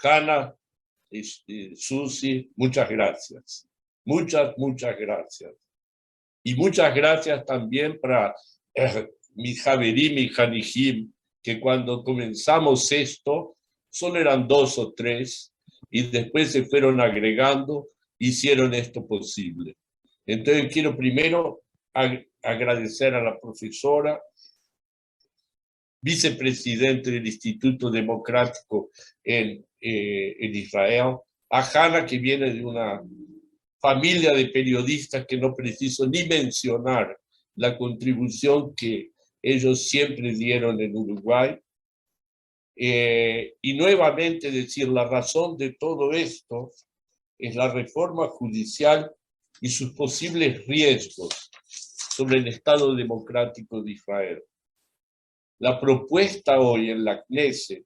Hanna y Susi, muchas gracias. Muchas gracias. Y muchas gracias también para mi Javerim y Hanijim, que cuando comenzamos esto, solo eran 2 o 3, y después se fueron agregando, hicieron esto posible. Entonces quiero primero agradecer a la profesora, vicepresidente del Instituto Democrático en Israel, a Hanna, que viene de una familia de periodistas que no preciso ni mencionar la contribución que ellos siempre dieron en Uruguay. Y nuevamente decir, la razón de todo esto es la reforma judicial y sus posibles riesgos sobre el Estado democrático de Israel. La propuesta hoy en la Knesset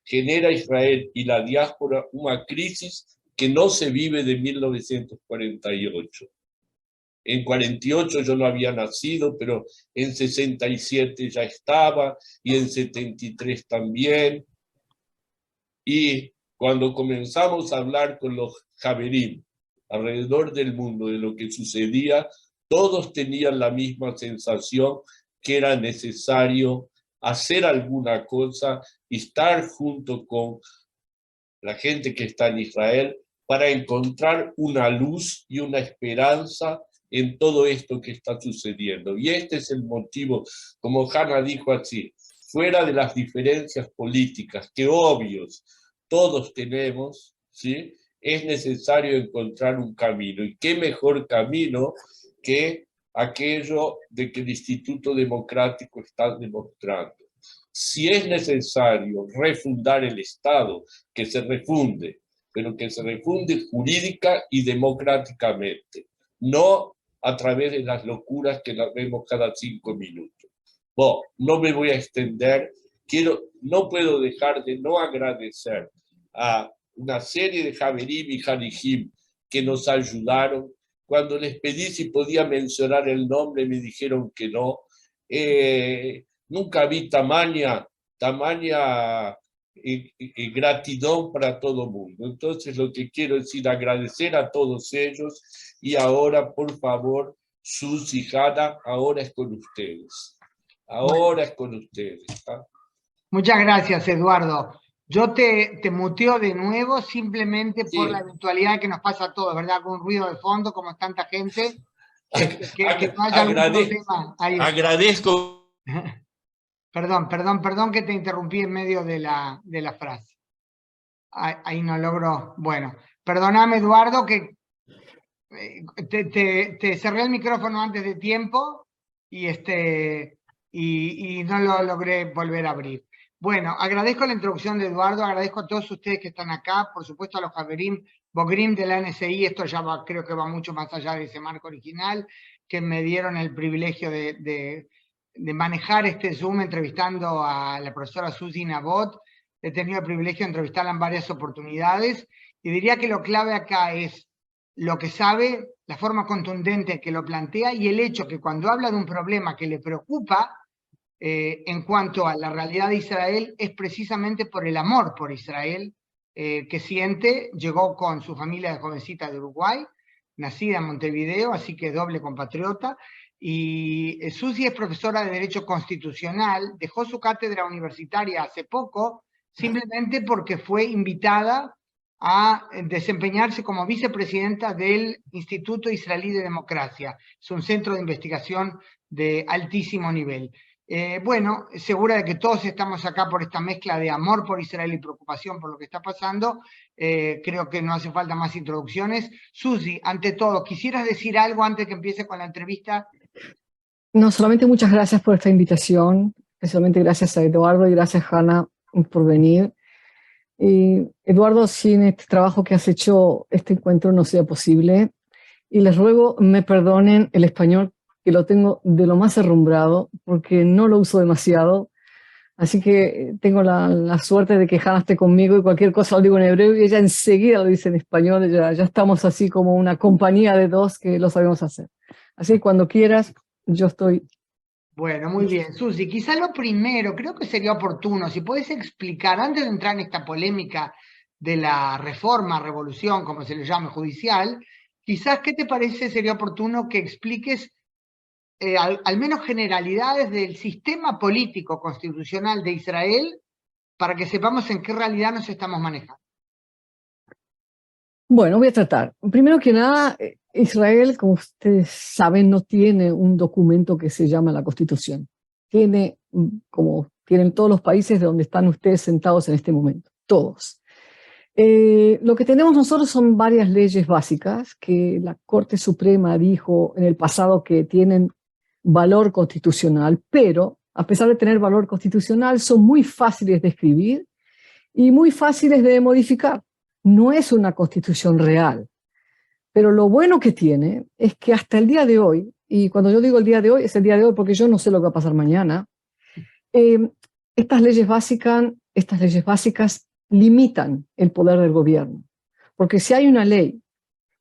genera a Israel y la diáspora una crisis que no se vive de 1948. En 48 yo no había nacido, pero en 67 ya estaba, y en 73 también. Y cuando comenzamos a hablar con los Javerim alrededor del mundo de lo que sucedía, todos tenían la misma sensación, que era necesario hacer alguna cosa y estar junto con la gente que está en Israel para encontrar una luz y una esperanza en todo esto que está sucediendo. Y este es el motivo, como Hanna dijo así, fuera de las diferencias políticas, que obvios todos tenemos, ¿sí? Es necesario encontrar un camino. ¿Y qué mejor camino que aquello de que el Instituto Democrático está demostrando? Si es necesario refundar el Estado, que se refunde, pero que se refunde jurídica y democráticamente, no a través de las locuras que las vemos cada 5 minutos. Bueno, no me voy a extender, no puedo dejar de no agradecer a una serie de Javerim y Hanijim que nos ayudaron. Cuando les pedí si podía mencionar el nombre, me dijeron que no. Nunca vi tamaña gratitud para todo el mundo. Entonces lo que quiero decir, agradecer a todos ellos, y ahora, por favor, Susi, Hanna, ahora es con ustedes. Ahora es con ustedes. ¿Ah? Muchas gracias, Eduardo. Yo te muteo de nuevo simplemente por la eventualidad que nos pasa a todos, ¿verdad? Con un ruido de fondo, como tanta gente. Que no haya algún problema. Agradezco. Perdón que te interrumpí en medio de la frase. Ahí no logro. Bueno, perdóname, Eduardo, que te cerré el micrófono antes de tiempo y no lo logré volver a abrir. Bueno, agradezco la introducción de Eduardo, agradezco a todos ustedes que están acá, por supuesto a los Javerim, Bogrim de la NSI, esto ya creo que va mucho más allá de ese marco original, que me dieron el privilegio de manejar este Zoom entrevistando a la profesora Susi Nabot. He tenido el privilegio de entrevistarla en varias oportunidades, y diría que lo clave acá es lo que sabe, la forma contundente que lo plantea, y el hecho que cuando habla de un problema que le preocupa, en cuanto a la realidad de Israel, es precisamente por el amor por Israel que siente. Llegó con su familia de jovencita de Uruguay, nacida en Montevideo, así que doble compatriota, y Susi es profesora de Derecho Constitucional, dejó su cátedra universitaria hace poco, simplemente porque fue invitada a desempeñarse como vicepresidenta del Instituto Israelí de Democracia. Es un centro de investigación de altísimo nivel. Bueno, segura de que todos estamos acá por esta mezcla de amor por Israel y preocupación por lo que está pasando. Creo que no hace falta más introducciones. Susi, ante todo, ¿quisieras decir algo antes que empiece con la entrevista? No, solamente muchas gracias por esta invitación, especialmente gracias a Eduardo y gracias, Hanna, por venir. Y Eduardo, sin este trabajo que has hecho, este encuentro no sería posible. Y les ruego me perdonen el español, que lo tengo de lo más herrumbrado, porque no lo uso demasiado. Así que tengo la suerte de que Hanna esté conmigo y cualquier cosa lo digo en hebreo y ella enseguida lo dice en español. Ya estamos así como una compañía de dos que lo sabemos hacer. Así que cuando quieras, yo estoy. Bueno, muy bien. Susi, quizá lo primero, creo que sería oportuno, si puedes explicar, antes de entrar en esta polémica de la reforma, revolución, como se le llame, judicial, quizás, ¿qué te parece? Sería oportuno que expliques al menos generalidades del sistema político constitucional de Israel para que sepamos en qué realidad nos estamos manejando. Bueno, voy a tratar. Primero que nada, Israel, como ustedes saben, no tiene un documento que se llama la Constitución. Tiene, como tienen todos los países de donde están ustedes sentados en este momento, todos. Lo que tenemos nosotros son varias leyes básicas que la Corte Suprema dijo en el pasado que tienen valor constitucional, pero a pesar de tener valor constitucional, son muy fáciles de escribir y muy fáciles de modificar. No es una constitución real, pero lo bueno que tiene es que hasta el día de hoy, y cuando yo digo el día de hoy, es el día de hoy porque yo no sé lo que va a pasar mañana, estas leyes básicas limitan el poder del gobierno. Porque si hay una ley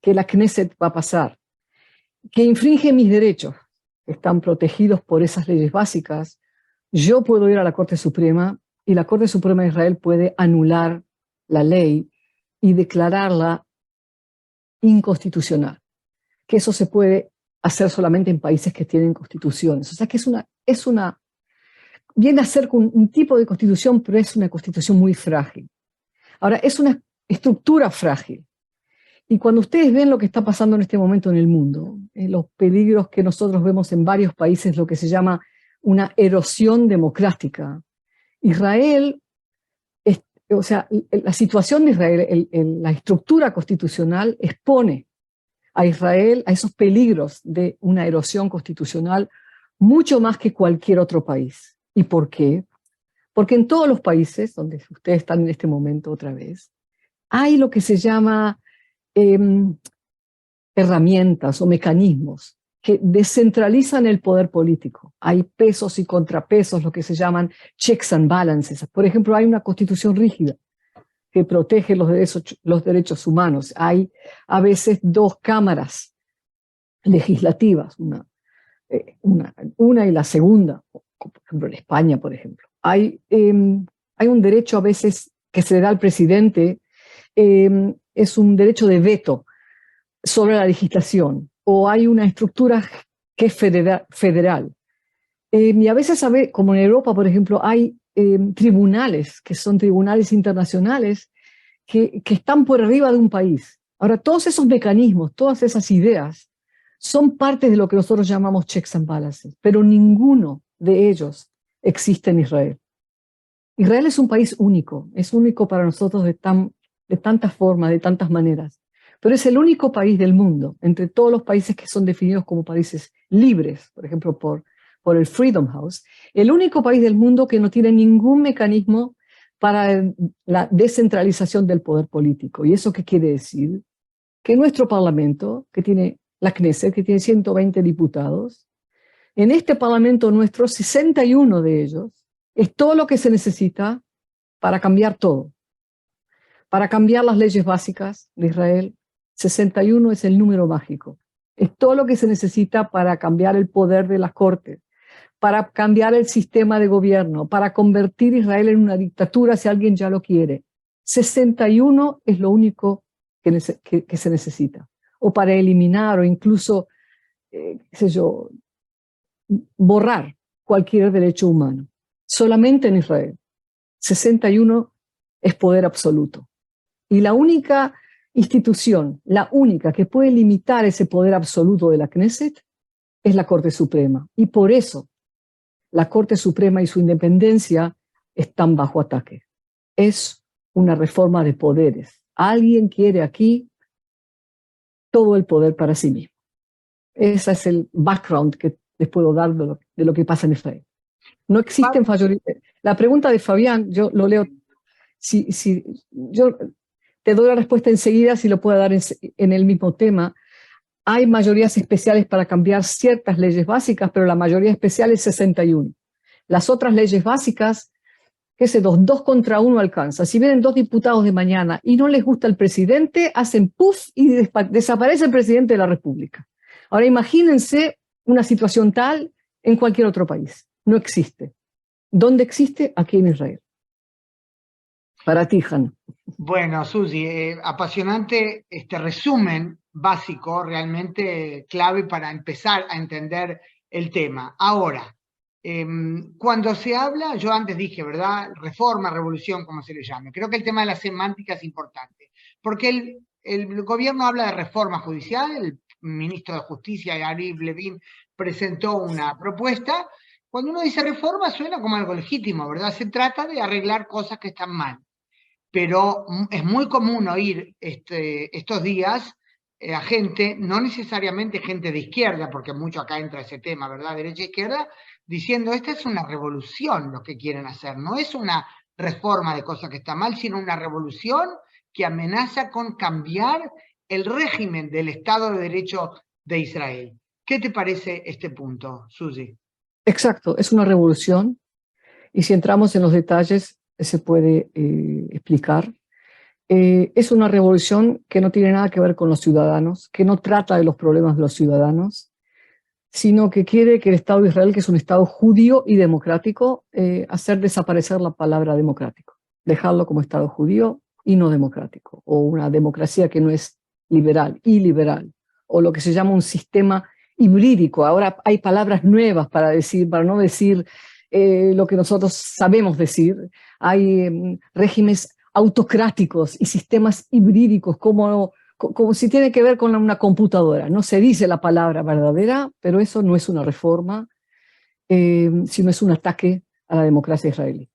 que la Knesset va a pasar, que infringe mis derechos, que están protegidos por esas leyes básicas, yo puedo ir a la Corte Suprema y la Corte Suprema de Israel puede anular la ley y declararla inconstitucional. Que eso se puede hacer solamente en países que tienen constituciones. O sea que viene a ser un tipo de constitución, pero es una constitución muy frágil. Ahora, es una estructura frágil. Y cuando ustedes ven lo que está pasando en este momento en el mundo, los peligros que nosotros vemos en varios países, lo que se llama una erosión democrática, Israel, o sea, la situación de Israel, la estructura constitucional expone a Israel a esos peligros de una erosión constitucional mucho más que cualquier otro país. ¿Y por qué? Porque en todos los países donde ustedes están en este momento otra vez, hay lo que se llama herramientas o mecanismos que descentralizan el poder político. Hay pesos y contrapesos, lo que se llaman checks and balances. Por ejemplo, hay una constitución rígida que protege los derechos humanos. Hay a veces dos cámaras legislativas, una y la segunda, por ejemplo en España, por ejemplo. Hay un derecho a veces que se le da al presidente, es un derecho de veto sobre la legislación, o hay una estructura que es federal. Y a veces, como en Europa, por ejemplo, hay tribunales, que son tribunales internacionales, que están por arriba de un país. Ahora, todos esos mecanismos, todas esas ideas, son parte de lo que nosotros llamamos checks and balances, pero ninguno de ellos existe en Israel. Israel es un país único, es único para nosotros de tantas formas, de tantas maneras, pero es el único país del mundo, entre todos los países que son definidos como países libres, por ejemplo, por el Freedom House, el único país del mundo que no tiene ningún mecanismo para la descentralización del poder político. ¿Y eso qué quiere decir? Que nuestro parlamento, que tiene la Knesset, que tiene 120 diputados, en este parlamento nuestro, 61 de ellos, es todo lo que se necesita para cambiar todo. Para cambiar las leyes básicas de Israel, 61 es el número mágico. Es todo lo que se necesita para cambiar el poder de las cortes, para cambiar el sistema de gobierno, para convertir Israel en una dictadura si alguien ya lo quiere. 61 es lo único que se necesita. O para eliminar o incluso, qué sé yo, borrar cualquier derecho humano. Solamente en Israel. 61 es poder absoluto. Y la única institución, la única que puede limitar ese poder absoluto de la Knesset es la Corte Suprema. Y por eso la Corte Suprema y su independencia están bajo ataque. Es una reforma de poderes. Alguien quiere aquí todo el poder para sí mismo. Ese es el background que les puedo dar de lo que pasa en Israel. No existen mayorías. La pregunta de Fabián, yo lo leo. Yo te doy la respuesta enseguida, si lo puedo dar en el mismo tema. Hay mayorías especiales para cambiar ciertas leyes básicas, pero la mayoría especial es 61. Las otras leyes básicas, qué sé, 2 contra 1 alcanza. Si vienen 2 diputados de mañana y no les gusta el presidente, hacen puff y desaparece el presidente de la República. Ahora imagínense una situación tal en cualquier otro país. No existe. ¿Dónde existe? Aquí en Israel. Para ti, Hanna. Bueno, Susi, apasionante este resumen básico, realmente clave para empezar a entender el tema. Ahora, cuando se habla, yo antes dije, ¿verdad? Reforma, revolución, como se le llame. Creo que el tema de la semántica es importante, porque el gobierno habla de reforma judicial, el ministro de Justicia, Yariv Levin, presentó una propuesta. Cuando uno dice reforma suena como algo legítimo, ¿verdad? Se trata de arreglar cosas que están mal. Pero es muy común oír estos días a gente, no necesariamente gente de izquierda, porque mucho acá entra ese tema, ¿verdad? Derecha-izquierda, diciendo, esta es una revolución lo que quieren hacer, no es una reforma de cosas que están mal, sino una revolución que amenaza con cambiar el régimen del Estado de Derecho de Israel. ¿Qué te parece este punto, Susi? Exacto, es una revolución, y si entramos en los detalles se puede explicar. Es una revolución que no tiene nada que ver con los ciudadanos, que no trata de los problemas de los ciudadanos, sino que quiere que el Estado de Israel, que es un Estado judío y democrático, hacer desaparecer la palabra democrático, dejarlo como Estado judío y no democrático, o una democracia que no es liberal, iliberal, o lo que se llama un sistema hibrídico. Ahora hay palabras nuevas para decir, para no decir lo que nosotros sabemos decir. Hay regímenes autocráticos y sistemas hibrídicos, como si tiene que ver con una computadora. No se dice la palabra verdadera, pero eso no es una reforma, sino es un ataque a la democracia israelí.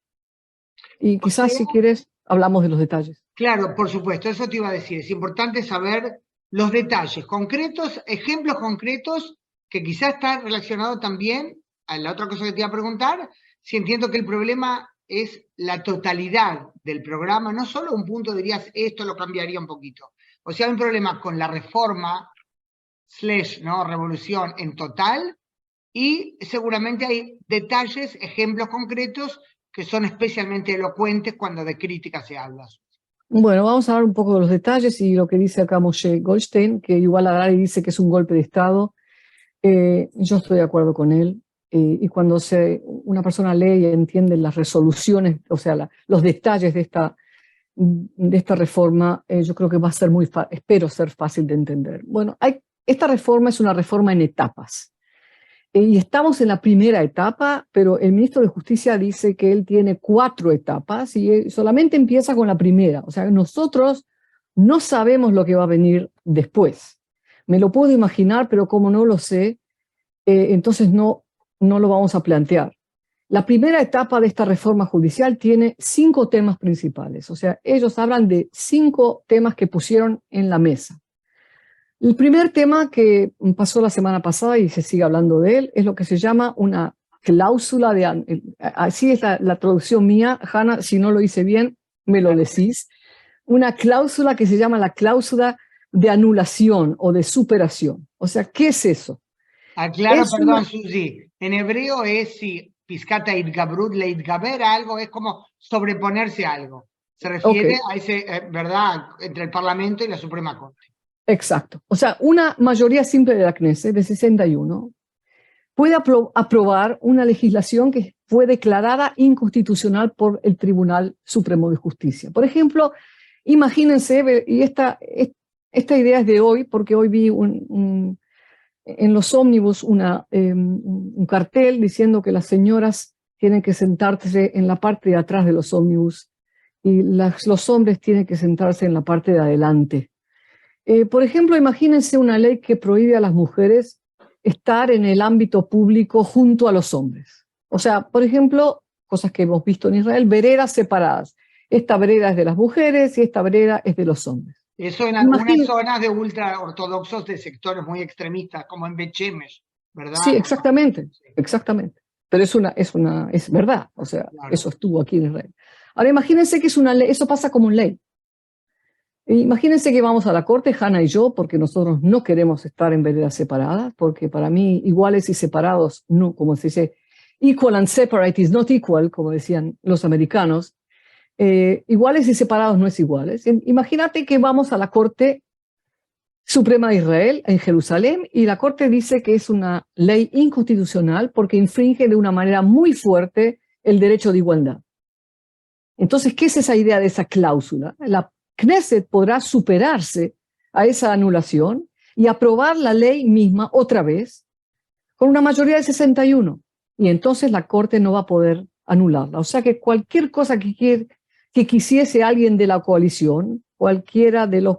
Y quizás, si quieres, hablamos de los detalles. Claro, por supuesto, eso te iba a decir. Es importante saber los detalles concretos, ejemplos concretos, que quizás está relacionado también a la otra cosa que te iba a preguntar, si entiendo que el problema es la totalidad del programa, no solo un punto dirías, esto lo cambiaría un poquito. O sea, hay un problema con la reforma, ¿no? Revolución en total, y seguramente hay detalles, ejemplos concretos, que son especialmente elocuentes cuando de crítica se habla. Bueno, vamos a hablar un poco de los detalles y lo que dice acá Moshe Goldstein, que Yuval Harari dice que es un golpe de Estado. Yo estoy de acuerdo con él. Y cuando una persona lee y entiende las resoluciones, o sea, los detalles de esta reforma, yo creo que va a ser espero ser fácil de entender. Bueno, esta reforma es una reforma en etapas. Y estamos en la primera etapa, pero el ministro de Justicia dice que él tiene 4 etapas y solamente empieza con la primera. O sea, nosotros no sabemos lo que va a venir después. Me lo puedo imaginar, pero como no lo sé, entonces no lo vamos a plantear. La primera etapa de esta reforma judicial tiene 5 temas principales. O sea, ellos hablan de 5 temas que pusieron en la mesa. El primer tema que pasó la semana pasada y se sigue hablando de él es lo que se llama una cláusula de... Así es la traducción mía, Hanna, si no lo hice bien, me lo decís. Una cláusula que se llama la cláusula de anulación o de superación. O sea, ¿qué es eso? Aclaro, perdón, Susi. En hebreo es si piscata itgabrut le itgaber algo, es como sobreponerse a algo. Se refiere a ese, ¿verdad?, entre el Parlamento y la Suprema Corte. Exacto. O sea, una mayoría simple de la Knesset, de 61, puede aprobar una legislación que fue declarada inconstitucional por el Tribunal Supremo de Justicia. Por ejemplo, imagínense, y esta idea es de hoy, porque hoy vi en los ómnibus un cartel diciendo que las señoras tienen que sentarse en la parte de atrás de los ómnibus y los hombres tienen que sentarse en la parte de adelante. Por ejemplo, imagínense una ley que prohíbe a las mujeres estar en el ámbito público junto a los hombres. O sea, por ejemplo, cosas que hemos visto en Israel, veredas separadas. Esta vereda es de las mujeres y esta vereda es de los hombres. Eso en algunas zonas de ultraortodoxos de sectores muy extremistas, como en Bet Shemesh, ¿verdad? Sí, exactamente, exactamente. Pero es verdad, o sea, claro. Eso estuvo aquí en Israel. Ahora imagínense que es una ley, eso pasa como ley. Imagínense que vamos a la corte, Hanna y yo, porque nosotros no queremos estar en veredas separadas, porque para mí iguales y separados, no, como se dice, equal and separate is not equal, como decían los americanos, iguales y separados no es iguales. Imagínate que vamos a la Corte Suprema de Israel en Jerusalén y la Corte dice que es una ley inconstitucional porque infringe de una manera muy fuerte el derecho de igualdad. Entonces, ¿qué es esa idea de esa cláusula? La Knesset podrá superarse a esa anulación y aprobar la ley misma otra vez con una mayoría de 61. Y entonces la Corte no va a poder anularla. O sea que cualquier cosa que quisiese alguien de la coalición, cualquiera de los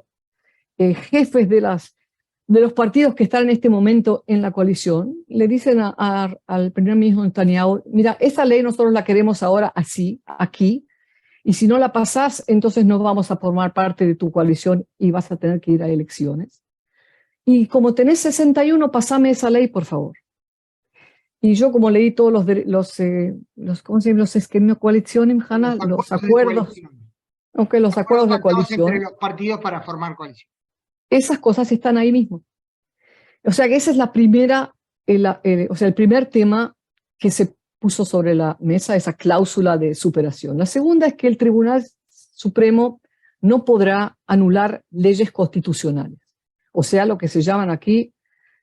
jefes de los partidos que están en este momento en la coalición, le dicen al primer ministro Netanyahu, mira, esa ley nosotros la queremos ahora así, aquí, y si no la pasás, entonces no vamos a formar parte de tu coalición y vas a tener que ir a elecciones. Y como tenés 61, pasame esa ley, por favor. Y yo, como leí todos ¿cómo se llama? Los esquemas de coalición, Hanna, los acuerdos, aunque los acuerdos de coalición, entre los partidos para formar coalición. Esas cosas están ahí mismo. O sea que esa es la primera, o sea, el primer tema que se puso sobre la mesa, esa cláusula de superación. La segunda es que el Tribunal Supremo no podrá anular leyes constitucionales. O sea, lo que se llaman aquí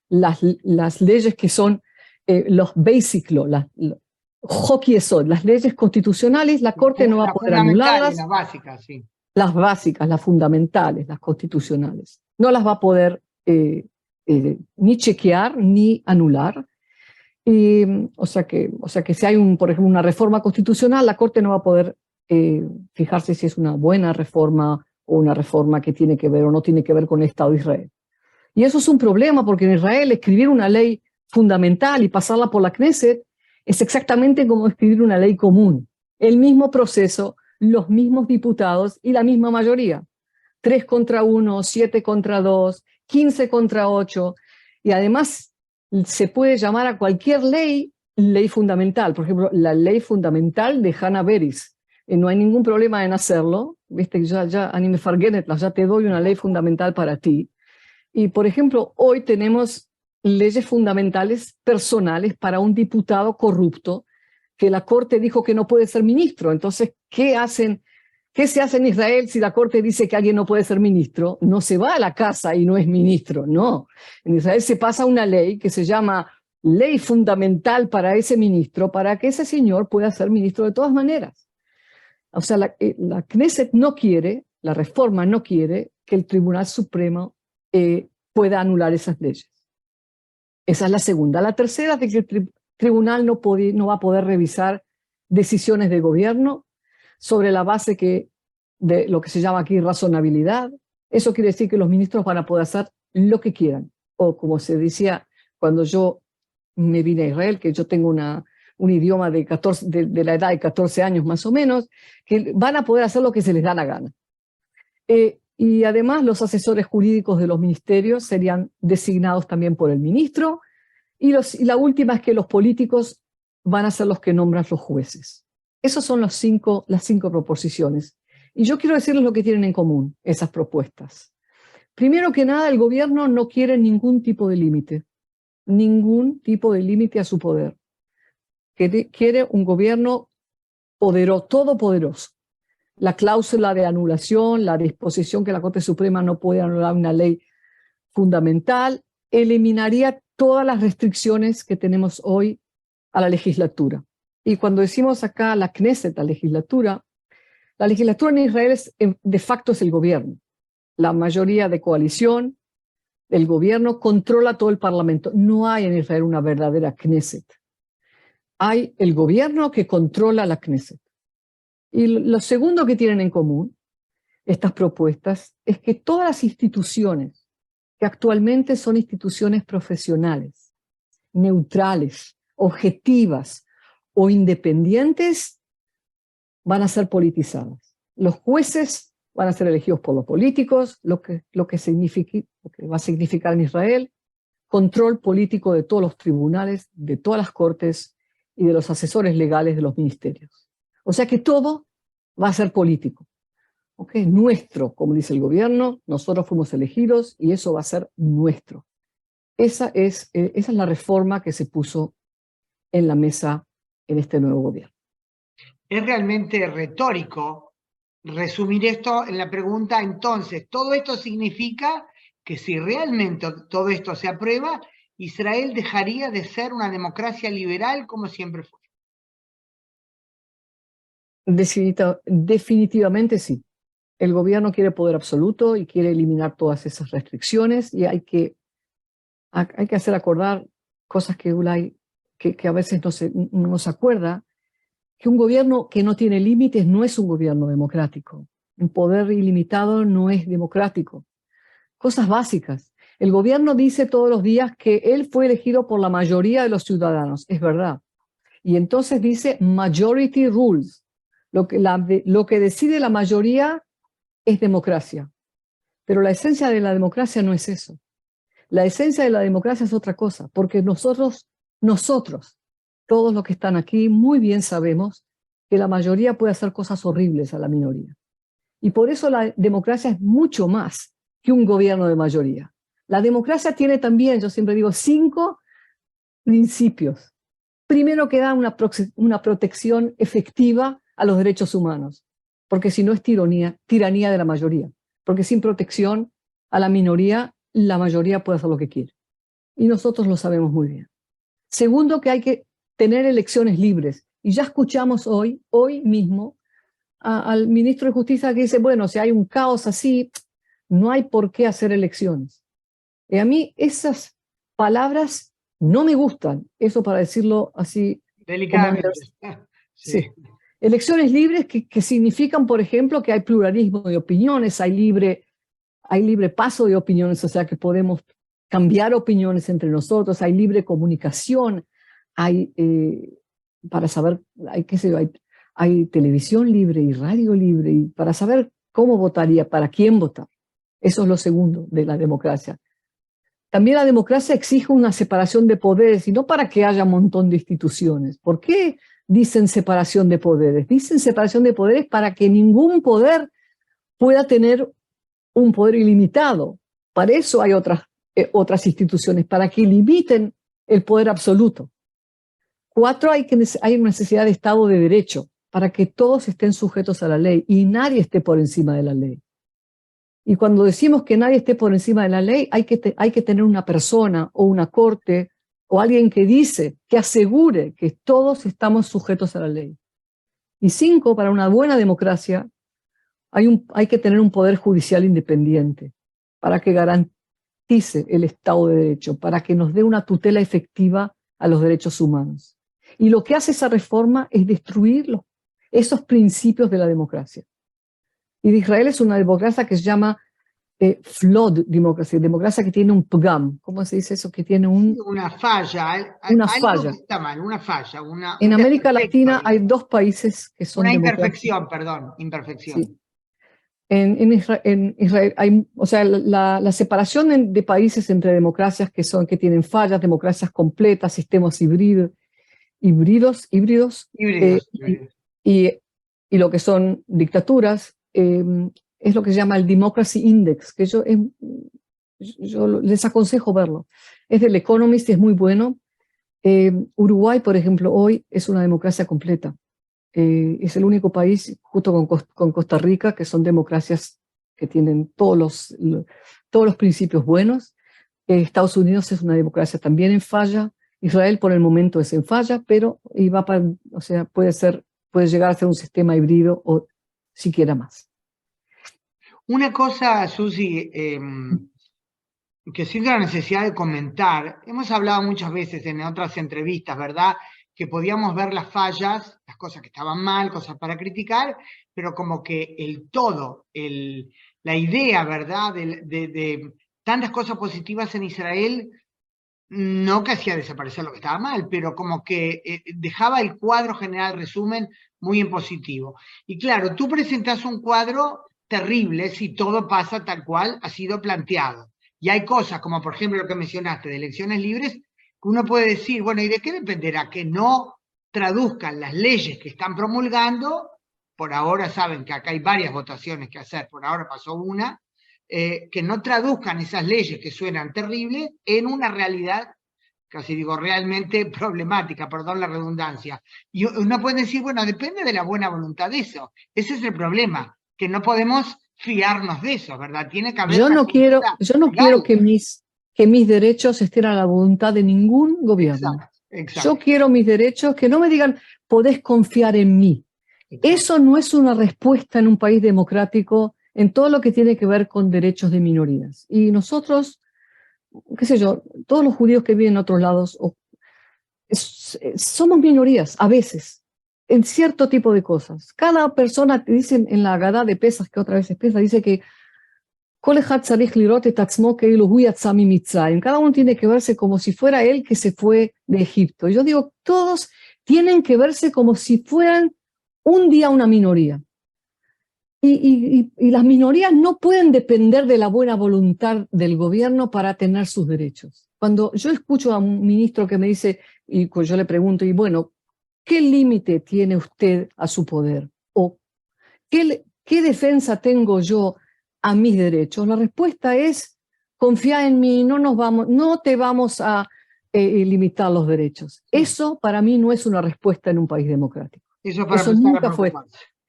las leyes que son los basic law, las leyes constitucionales, la Corte no va a poder anularlas. Las básicas, sí. Las básicas, las fundamentales, las constitucionales. No las va a poder ni chequear ni anular. O sea que si hay, por ejemplo, una reforma constitucional, la Corte no va a poder fijarse si es una buena reforma o una reforma que tiene que ver o no tiene que ver con el Estado de Israel. Y eso es un problema porque en Israel escribir una ley fundamental y pasarla por la Knesset es exactamente como escribir una ley común. El mismo proceso, los mismos diputados y la misma mayoría. 3 contra 1, 7 contra 2, 15 contra 8. Y además se puede llamar a cualquier ley fundamental. Por ejemplo, la ley fundamental de Hannah Beris. No hay ningún problema en hacerlo. Viste, ya Anime Fargenet, ya te doy una ley fundamental para ti. Y, por ejemplo, hoy tenemos leyes fundamentales personales para un diputado corrupto que la Corte dijo que no puede ser ministro. Entonces, ¿qué se hace en Israel si la Corte dice que alguien no puede ser ministro? No se va a la casa y no es ministro, no. En Israel se pasa una ley que se llama ley fundamental para ese ministro, para que ese señor pueda ser ministro de todas maneras. O sea, la Knesset no quiere, la reforma no quiere que el Tribunal Supremo pueda anular esas leyes. Esa es la segunda. La tercera es que el tribunal no va a poder revisar decisiones de gobierno sobre la base de lo que se llama aquí razonabilidad. Eso quiere decir que los ministros van a poder hacer lo que quieran. O como se decía cuando yo me vine a Israel, que yo tengo un idioma de la edad de 14 años más o menos, que van a poder hacer lo que se les da la gana. Y además los asesores jurídicos de los ministerios serían designados también por el ministro. Y la última es que los políticos van a ser los que nombran los jueces. Esas son las 5 proposiciones. Y yo quiero decirles lo que tienen en común esas propuestas. Primero que nada, el gobierno no quiere ningún tipo de límite a su poder. Quiere un gobierno todopoderoso. La cláusula de anulación, la disposición que la Corte Suprema no puede anular una ley fundamental, eliminaría todas las restricciones que tenemos hoy a la legislatura. Y cuando decimos acá la Knesset, la legislatura en Israel de facto es el gobierno. La mayoría de coalición, el gobierno controla todo el parlamento. No hay en Israel una verdadera Knesset. Hay el gobierno que controla la Knesset. Y lo segundo que tienen en común estas propuestas es que todas las instituciones que actualmente son instituciones profesionales, neutrales, objetivas o independientes, van a ser politizadas. Los jueces van a ser elegidos por los políticos, lo que va a significar en Israel control político de todos los tribunales, de todas las cortes y de los asesores legales de los ministerios. O sea que todo va a ser político. ¿Okay? Nuestro, como dice el gobierno, nosotros fuimos elegidos y eso va a ser nuestro. Esa es la reforma que se puso en la mesa en este nuevo gobierno. Es realmente retórico resumir esto en la pregunta, entonces, ¿todo esto significa que si realmente todo esto se aprueba, Israel dejaría de ser una democracia liberal como siempre fue? Definitivamente sí. El gobierno quiere poder absoluto y quiere eliminar todas esas restricciones y hay que hacer acordar cosas que a veces no se acuerda, que un gobierno que no tiene límites no es un gobierno democrático. Un poder ilimitado no es democrático. Cosas básicas. El gobierno dice todos los días que él fue elegido por la mayoría de los ciudadanos. Es verdad. Y entonces dice majority rules. Lo que decide la mayoría es democracia. Pero la esencia de la democracia no es eso. La esencia de la democracia es otra cosa, porque nosotros, todos los que están aquí, muy bien sabemos que la mayoría puede hacer cosas horribles a la minoría. Y por eso la democracia es mucho más que un gobierno de mayoría. La democracia tiene también, yo siempre digo, 5 principios. Primero, que da una protección efectiva a los derechos humanos, porque si no es tiranía de la mayoría, porque sin protección a la minoría, la mayoría puede hacer lo que quiere. Y nosotros lo sabemos muy bien. Segundo, que hay que tener elecciones libres. Y ya escuchamos hoy mismo, al ministro de Justicia que dice, bueno, si hay un caos así, no hay por qué hacer elecciones. Y a mí esas palabras no me gustan, eso para decirlo así. Delicadamente. Sí. Elecciones libres que significan, por ejemplo, que hay pluralismo de opiniones, hay libre paso de opiniones, o sea que podemos cambiar opiniones entre nosotros, hay libre comunicación, hay, para saber, qué sé yo, hay televisión libre y radio libre, y para saber cómo votaría, para quién votar. Eso es lo segundo de la democracia. También la democracia exige una separación de poderes, y no para que haya un montón de instituciones. ¿Por qué dicen separación de poderes? Dicen separación de poderes para que ningún poder pueda tener un poder ilimitado. Para eso hay otras instituciones, para que limiten el poder absoluto. 4, hay una necesidad de Estado de Derecho, para que todos estén sujetos a la ley y nadie esté por encima de la ley. Y cuando decimos que nadie esté por encima de la ley, hay que tener una persona o una corte o alguien que asegure que todos estamos sujetos a la ley. Y 5, para una buena democracia, hay que tener un poder judicial independiente para que garantice el Estado de Derecho, para que nos dé una tutela efectiva a los derechos humanos. Y lo que hace esa reforma es destruir esos principios de la democracia. Y de Israel es una democracia que se llama flawed democracia que tiene un pgam. ¿Cómo se dice eso? Que tiene una falla. Una algo falla. Que está mal, una falla. En América Latina hay 2 países que son una imperfección, perdón, imperfección. Sí. En Israel hay, o sea, la separación de países entre democracias que tienen fallas, democracias completas, sistemas híbridos. Y lo que son dictaturas, es lo que se llama el Democracy Index, que yo les aconsejo verlo. Es del Economist, es muy bueno. Uruguay, por ejemplo, hoy es una democracia completa. Es el único país, junto con Costa Rica, que son democracias que tienen todos los principios buenos. Estados Unidos es una democracia también en falla. Israel por el momento es en falla, pero puede llegar a ser un sistema híbrido o siquiera más. Una cosa, Susi, que siento la necesidad de comentar, hemos hablado muchas veces en otras entrevistas, ¿verdad?, que podíamos ver las fallas, las cosas que estaban mal, cosas para criticar, pero como que el todo, la idea, ¿verdad?, de tantas cosas positivas en Israel, no que hacía desaparecer lo que estaba mal, pero como que dejaba el cuadro general, resumen, muy en positivo. Y claro, tú presentás un cuadro terrible si todo pasa tal cual ha sido planteado. Y hay cosas, como por ejemplo lo que mencionaste, de elecciones libres, que uno puede decir, bueno, ¿y de qué dependerá? Que no traduzcan las leyes que están promulgando. Por ahora saben que acá hay varias votaciones que hacer, por ahora pasó una, que no traduzcan esas leyes que suenan terribles en una realidad, casi digo realmente problemática, perdón la redundancia. Y uno puede decir, bueno, depende de la buena voluntad de eso. Ese es el problema, que no podemos fiarnos de eso, ¿verdad? Tiene que haber yo no quiero que mis derechos estén a la voluntad de ningún gobierno. Exacto. Yo quiero mis derechos, que no me digan, podés confiar en mí. Eso no es una respuesta en un país democrático en todo lo que tiene que ver con derechos de minorías. Y nosotros, qué sé yo, todos los judíos que viven en otros lados, somos minorías a veces, en cierto tipo de cosas. Cada persona, dicen en la Agadá de Pesach, que otra vez es Pesach, dice que cada uno tiene que verse como si fuera él que se fue de Egipto. Yo digo, todos tienen que verse como si fueran un día una minoría. Y las minorías no pueden depender de la buena voluntad del gobierno para tener sus derechos. Cuando yo escucho a un ministro que me dice, y yo le pregunto, y bueno, ¿qué límite tiene usted a su poder? ¿O qué defensa tengo yo a mis derechos? La respuesta es: confía en mí, no te vamos a limitar los derechos. Eso para mí no es una respuesta en un país democrático. Eso nunca fue.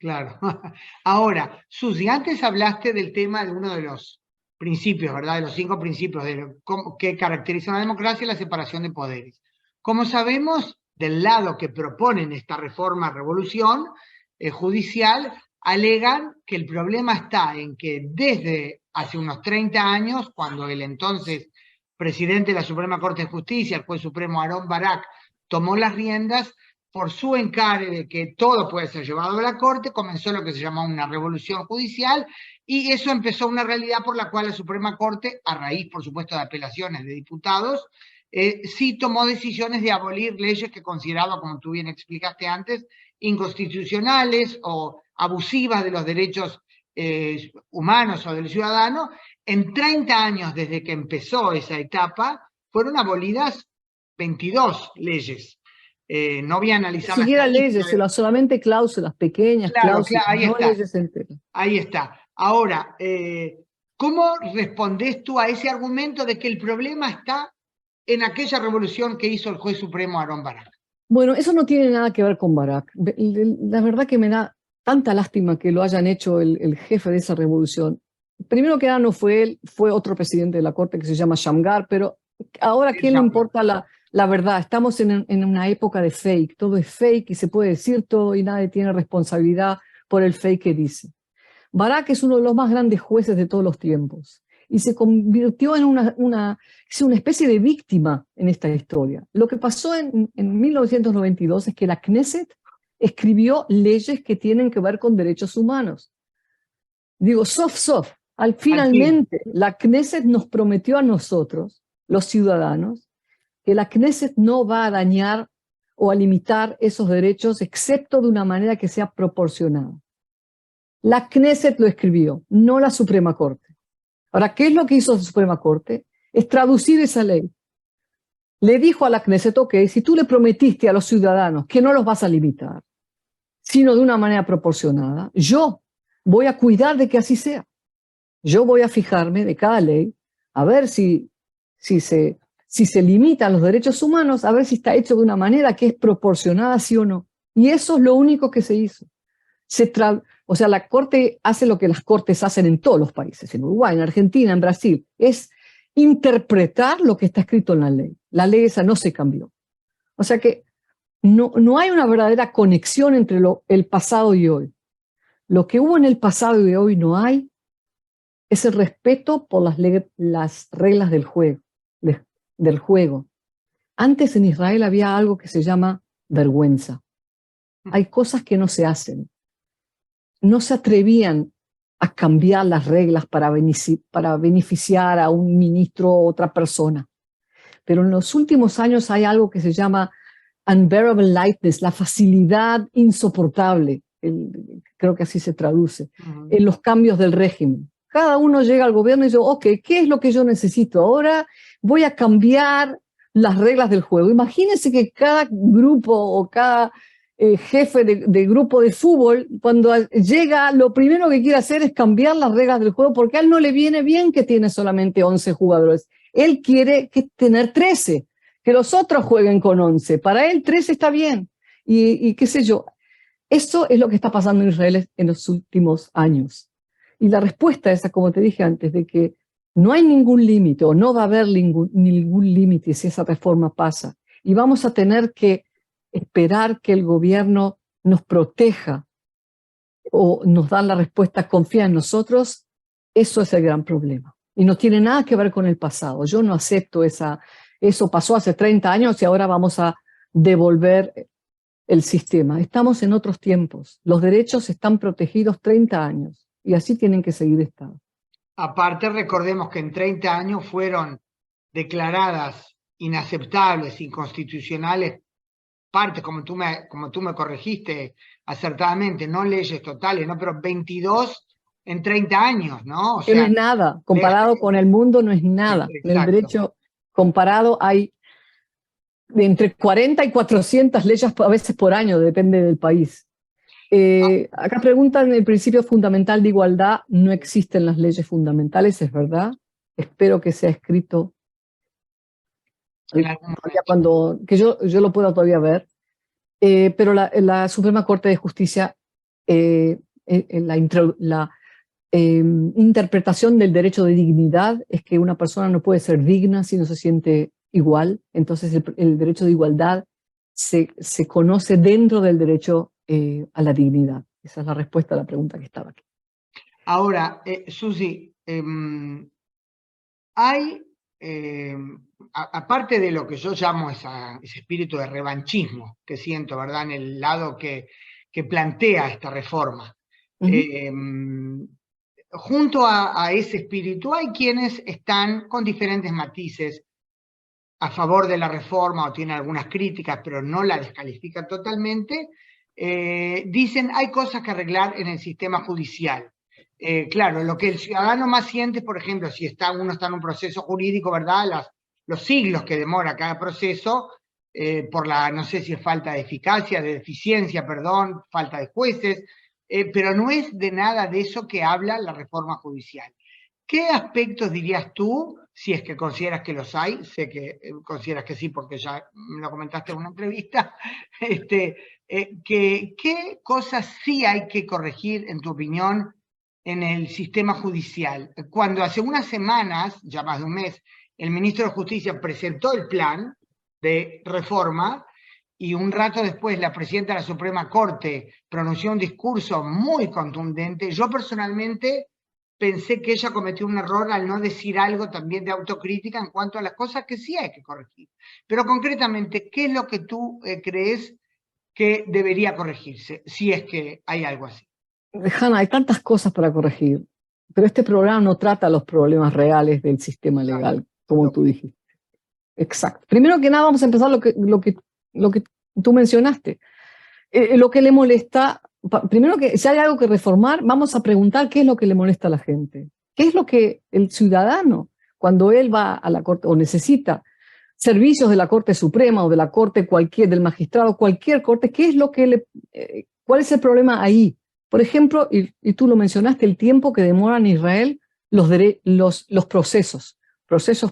Claro. Ahora, Susi, antes hablaste del tema de uno de los principios, ¿verdad? De los 5 principios que caracterizan a la democracia, la separación de poderes. Como sabemos, del lado que proponen esta reforma, revolución judicial, alegan que el problema está en que desde hace unos 30 años, cuando el entonces presidente de la Suprema Corte de Justicia, el juez supremo Aarón Barak, tomó las riendas, por su encargo de que todo puede ser llevado a la Corte, comenzó lo que se llamó una revolución judicial, y eso empezó una realidad por la cual la Suprema Corte, a raíz, por supuesto, de apelaciones de diputados, sí tomó decisiones de abolir leyes que consideraba, como tú bien explicaste antes, inconstitucionales o abusivas de los derechos humanos o del ciudadano. En 30 años desde que empezó esa etapa, fueron abolidas 22 leyes. No voy a analizar. Ni siquiera leyes, sino solamente cláusulas, pequeñas cláusulas, ahí no está. Leyes enteras. Ahí está. Ahora, ¿cómo respondes tú a ese argumento de que el problema está en aquella revolución que hizo el juez supremo Aarón Barak? Bueno, eso no tiene nada que ver con Barak. La verdad que me da tanta lástima que lo hayan hecho el jefe de esa revolución. Primero que nada no fue él, fue otro presidente de la corte que se llama Shamgar, pero ahora ¿a quién le importa la verdad? Estamos en una época de fake, todo es fake y se puede decir todo y nadie tiene responsabilidad por el fake que dice. Barak es uno de los más grandes jueces de todos los tiempos y se convirtió en una especie de víctima en esta historia. Lo que pasó en 1992 es que la Knesset escribió leyes que tienen que ver con derechos humanos. Digo, finalmente la Knesset nos prometió a nosotros, los ciudadanos, que la Knesset no va a dañar o a limitar esos derechos excepto de una manera que sea proporcionada. La Knesset lo escribió, no la Suprema Corte. Ahora, ¿qué es lo que hizo la Suprema Corte? Es traducir esa ley. Le dijo a la Knesset, ok, si tú le prometiste a los ciudadanos que no los vas a limitar, sino de una manera proporcionada, yo voy a cuidar de que así sea. Yo voy a fijarme de cada ley, a ver si se limitan los derechos humanos, a ver si está hecho de una manera que es proporcionada, sí o no. Y eso es lo único que se hizo. O sea, la Corte hace lo que las Cortes hacen en todos los países, en Uruguay, en Argentina, en Brasil, es interpretar lo que está escrito en la ley. La ley esa no se cambió. O sea que no hay una verdadera conexión entre el pasado y hoy. Lo que hubo en el pasado y hoy no hay es el respeto por las reglas del juego. Antes en Israel había algo que se llama vergüenza. Hay cosas que no se hacen. No se atrevían a cambiar las reglas para beneficiar a un ministro o otra persona. Pero en los últimos años hay algo que se llama unbearable lightness, la facilidad insoportable, creo que así se traduce, en los cambios del régimen. Cada uno llega al gobierno y dice, ok, ¿qué es lo que yo necesito? Ahora voy a cambiar las reglas del juego. Imagínense que cada grupo o cada jefe de grupo de fútbol, cuando llega, lo primero que quiere hacer es cambiar las reglas del juego, porque a él no le viene bien que tiene solamente 11 jugadores. Él quiere tener 13, que los otros jueguen con 11. Para él 13 está bien. Y qué sé yo. Eso es lo que está pasando en Israel en los últimos años. Y la respuesta es, como te dije antes, de que no hay ningún límite o no va a haber ningún límite si esa reforma pasa. Y vamos a tener que esperar que el gobierno nos proteja o nos dan la respuesta, confía en nosotros, eso es el gran problema. Y no tiene nada que ver con el pasado. Yo no acepto eso pasó hace 30 años y ahora vamos a devolver el sistema. Estamos en otros tiempos. Los derechos están protegidos 30 años y así tienen que seguir estando. Aparte, recordemos que en 30 años fueron declaradas inaceptables, inconstitucionales, partes, como tú me corregiste acertadamente, no leyes totales, ¿no? Pero 22 en 30 años, ¿no? O Que no sea, es nada, comparado con el mundo no es nada. En el exacto. derecho comparado hay de entre 40 y 400 leyes a veces por año, depende del país. Acá preguntan el principio fundamental de igualdad, no existen las leyes fundamentales, es verdad. Espero que sea escrito cuando, que yo lo pueda todavía ver. Pero la Suprema Corte de Justicia, la interpretación del derecho de dignidad es que una persona no puede ser digna si no se siente igual. Entonces el derecho de igualdad se conoce dentro del derecho a la dignidad. Esa es la respuesta a la pregunta que estaba aquí. Ahora, Susi, hay, aparte de lo que yo llamo ese espíritu de revanchismo que siento, ¿verdad?, en el lado que plantea esta reforma, junto a ese espíritu hay quienes están con diferentes matices a favor de la reforma o tienen algunas críticas, pero no la descalifican totalmente. Dicen hay cosas que arreglar en el sistema judicial. Claro, lo que el ciudadano más siente, por ejemplo, si uno está en un proceso jurídico, ¿verdad?, los siglos que demora cada proceso, por no sé si es falta de eficacia, de eficiencia, perdón, falta de jueces, pero no es de nada de eso que habla la reforma judicial. ¿Qué aspectos dirías tú, si es que consideras que los hay? Sé que consideras que sí, porque ya me lo comentaste en una entrevista. ¿Qué cosas sí hay que corregir, en tu opinión, en el sistema judicial? Cuando hace unas semanas, ya más de un mes, el ministro de Justicia presentó el plan de reforma y un rato después la presidenta de la Suprema Corte pronunció un discurso muy contundente, yo personalmente pensé que ella cometió un error al no decir algo también de autocrítica en cuanto a las cosas que sí hay que corregir. Pero concretamente, ¿qué es lo que tú crees que debería corregirse, si es que hay algo así? Hanna, hay tantas cosas para corregir, pero este programa no trata los problemas reales del sistema legal, como tú dijiste. Exacto. Primero que nada, vamos a empezar lo que tú mencionaste. Lo que le molesta, primero que si hay algo que reformar, vamos a preguntar qué es lo que le molesta a la gente. ¿Qué es lo que el ciudadano, cuando él va a la Corte o necesita servicios de la Corte Suprema o de la Corte del magistrado, cualquier corte, qué es lo que cuál es el problema ahí? Por ejemplo, y tú lo mencionaste, el tiempo que demora en Israel los procesos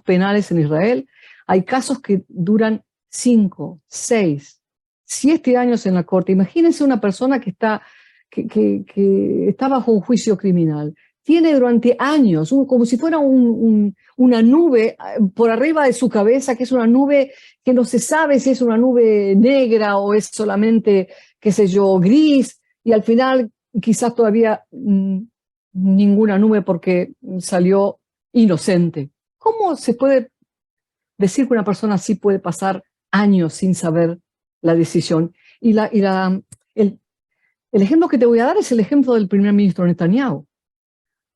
penales en Israel. Hay casos que duran 5, 6, 7 años en la corte. Imagínense una persona que está bajo un juicio criminal. Tiene durante años, como si fuera una nube por arriba de su cabeza, que es una nube que no se sabe si es una nube negra o es solamente, qué sé yo, gris, y al final quizás todavía ninguna nube porque salió inocente. ¿Cómo se puede decir que una persona así puede pasar años sin saber la decisión? Y el ejemplo que te voy a dar es el ejemplo del primer ministro Netanyahu,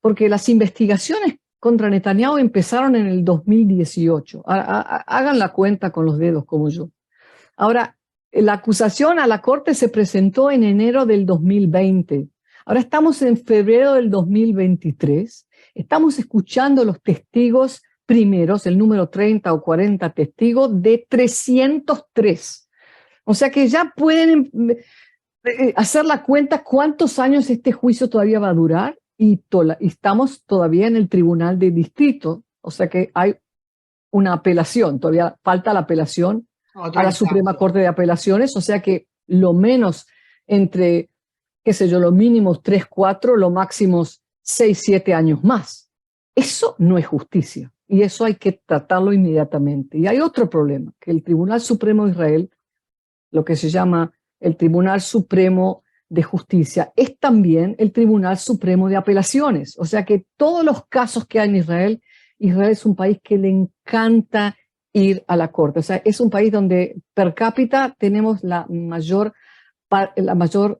porque las investigaciones contra Netanyahu empezaron en el 2018. Hagan la cuenta con los dedos como yo. Ahora, la acusación a la corte se presentó en enero del 2020. Ahora estamos en febrero del 2023. Estamos escuchando los testigos primeros, el número 30 o 40 testigos de 303. O sea que ya pueden hacer la cuenta cuántos años este juicio todavía va a durar y estamos todavía en el tribunal de distrito. O sea que hay una apelación, todavía falta la apelación a la Suprema Corte de Apelaciones. O sea que lo menos entre, qué sé yo, lo mínimo 3, 4, lo máximo 6, 7 años más. Eso no es justicia. Y eso hay que tratarlo inmediatamente. Y hay otro problema, que el Tribunal Supremo de Israel, lo que se llama el Tribunal Supremo de Justicia es también el Tribunal Supremo de Apelaciones. O sea que todos los casos que hay en Israel, Israel es un país que le encanta ir a la corte. O sea, es un país donde per cápita tenemos la mayor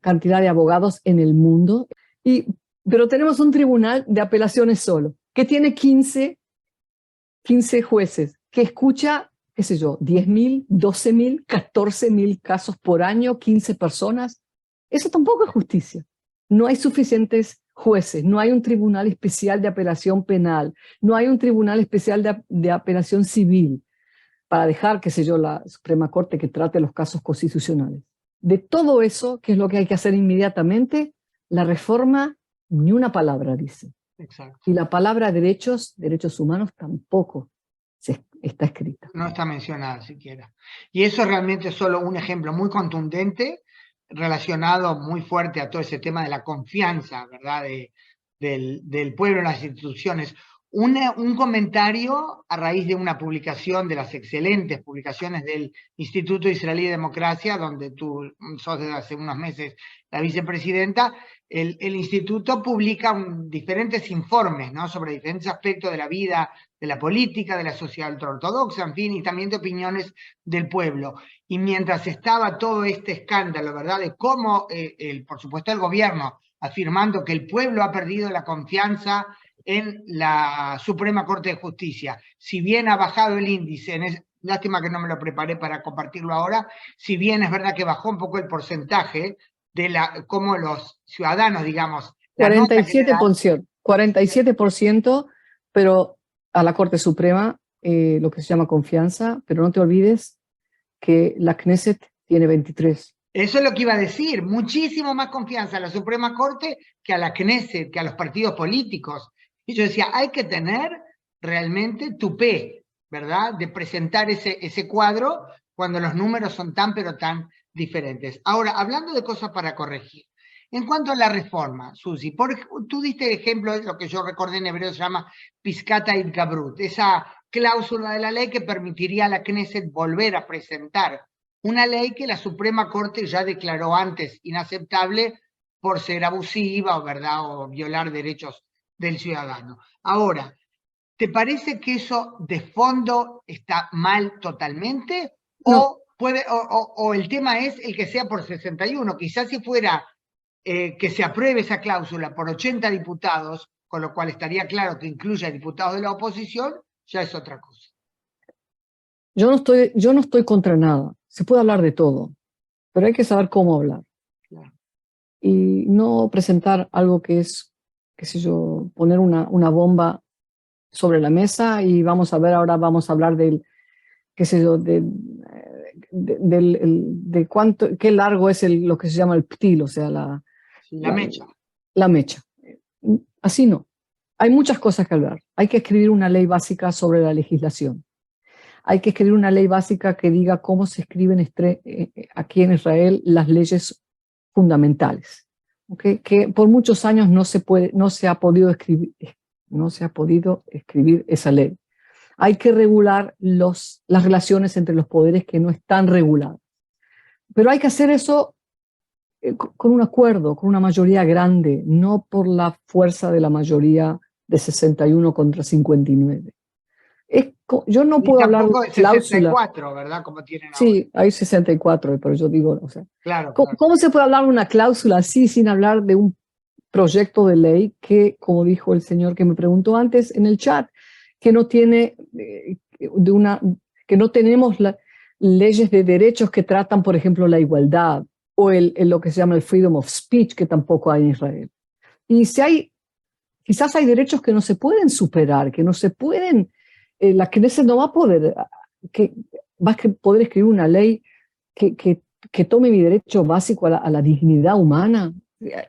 cantidad de abogados en el mundo, pero tenemos un tribunal de apelaciones solo, que tiene 15 jueces, que escucha, qué sé yo, 10.000, 12.000, 14.000 casos por año, 15 personas. Eso tampoco es justicia. No hay suficientes jueces, no hay un tribunal especial de apelación penal, no hay un tribunal especial de apelación civil para dejar, qué sé yo, la Suprema Corte que trate los casos constitucionales. De todo eso, ¿qué es lo que hay que hacer inmediatamente? La reforma, ni una palabra dice. Exacto. Y la palabra derechos humanos tampoco está escrita. No está mencionada siquiera. Y eso realmente es solo un ejemplo muy contundente, relacionado muy fuerte a todo ese tema de la confianza, ¿verdad? Del pueblo en las instituciones. Un comentario a raíz de una publicación, de las excelentes publicaciones del Instituto Israelí de Democracia, donde tú sos desde hace unos meses la vicepresidenta. El instituto publica diferentes informes, ¿no?, sobre diferentes aspectos de la vida, de la política, de la sociedad ultraortodoxa, en fin, y también de opiniones del pueblo. Y mientras estaba todo este escándalo, ¿verdad?, de cómo, por supuesto, el gobierno afirmando que el pueblo ha perdido la confianza en la Suprema Corte de Justicia, si bien ha bajado el índice, lástima que no me lo preparé para compartirlo ahora, si bien es verdad que bajó un poco el porcentaje de cómo los ciudadanos, digamos, 47%, pero a la Corte Suprema, lo que se llama confianza, pero no te olvides que la Knesset tiene 23%. Eso es lo que iba a decir, muchísimo más confianza a la Suprema Corte que a la Knesset, que a los partidos políticos. Y yo decía, hay que tener realmente tupé, ¿verdad?, de presentar ese cuadro cuando los números son tan pero tan diferentes. Ahora, hablando de cosas para corregir, en cuanto a la reforma, Susi, tú diste ejemplo de lo que yo recordé en hebreo se llama Piskata Itgabrut, esa cláusula de la ley que permitiría a la Knesset volver a presentar una ley que la Suprema Corte ya declaró antes inaceptable por ser abusiva o, ¿verdad?, o violar derechos del ciudadano. Ahora, ¿te parece que eso de fondo está mal totalmente? No. O el tema es el que sea por 61. Quizás si fuera que se apruebe esa cláusula por 80 diputados, con lo cual estaría claro que incluye a diputados de la oposición, ya es otra cosa. Yo no estoy contra nada. Se puede hablar de todo, pero hay que saber cómo hablar. Claro. Y no presentar algo que es, qué sé yo, poner una bomba sobre la mesa y vamos a hablar del, qué sé yo, de cuánto, qué largo es lo que se llama el ptil, o sea, la mecha. La mecha. Así no. Hay muchas cosas que hablar. Hay que escribir una ley básica sobre la legislación. Hay que escribir una ley básica que diga cómo se escriben aquí en Israel las leyes fundamentales, ¿okay? Que por muchos años no se ha podido escribir esa ley. Hay que regular las relaciones entre los poderes que no están reguladas. Pero hay que hacer eso con un acuerdo, con una mayoría grande, no por la fuerza de la mayoría de 61 contra 59. Yo no puedo hablar de cláusula. 64, ¿verdad? Como tienen sí, ahora. Hay 64, pero yo digo, o sea, claro, ¿cómo se puede hablar de una cláusula así sin hablar de un proyecto de ley que, como dijo el señor que me preguntó antes en el chat, que no tiene que no tenemos leyes de derechos que tratan, por ejemplo, la igualdad o lo que se llama el freedom of speech, que tampoco hay en Israel. Y quizás hay derechos que no se pueden superar, que no se pueden. La Knesset no va a poder escribir una ley que tome mi derecho básico a la dignidad humana.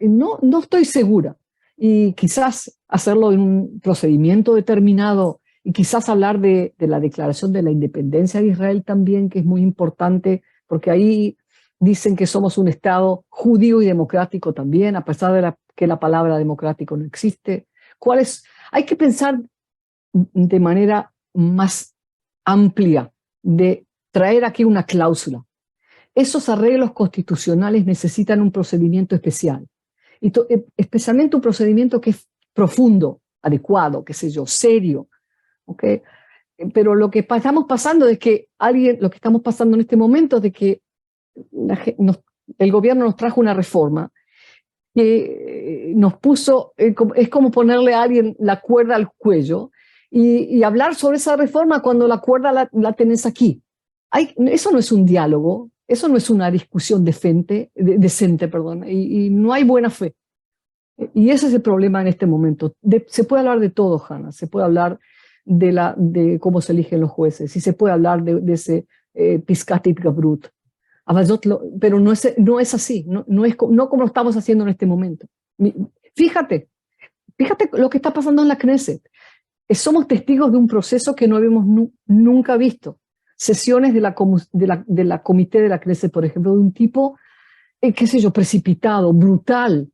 No estoy segura. Y quizás hacerlo en un procedimiento determinado y quizás hablar de la declaración de la independencia de Israel también, que es muy importante, porque ahí dicen que somos un Estado judío y democrático también, a pesar de que la palabra democrático no existe. Hay que pensar de manera más amplia de traer aquí una cláusula esos arreglos constitucionales necesitan un procedimiento especial. Y especialmente un procedimiento que es profundo, adecuado, qué sé yo, serio. ¿Okay? Pero lo que estamos pasando es que lo que estamos pasando en este momento es de que el gobierno nos trajo una reforma que nos puso, es como ponerle a alguien la cuerda al cuello y hablar sobre esa reforma cuando la cuerda la tenés aquí. Eso no es un diálogo, eso no es una discusión decente, y no hay buena fe. Y ese es el problema en este momento. Se puede hablar de todo, Hannah, se puede hablar de cómo se eligen los jueces, y se puede hablar de ese Piscati Brut. Pero no es así, no como lo estamos haciendo en este momento. Fíjate lo que está pasando en la Knesset. Somos testigos de un proceso que no habíamos nunca visto. Sesiones de la comité de la Knesset, por ejemplo, de un tipo, qué sé yo, precipitado, brutal,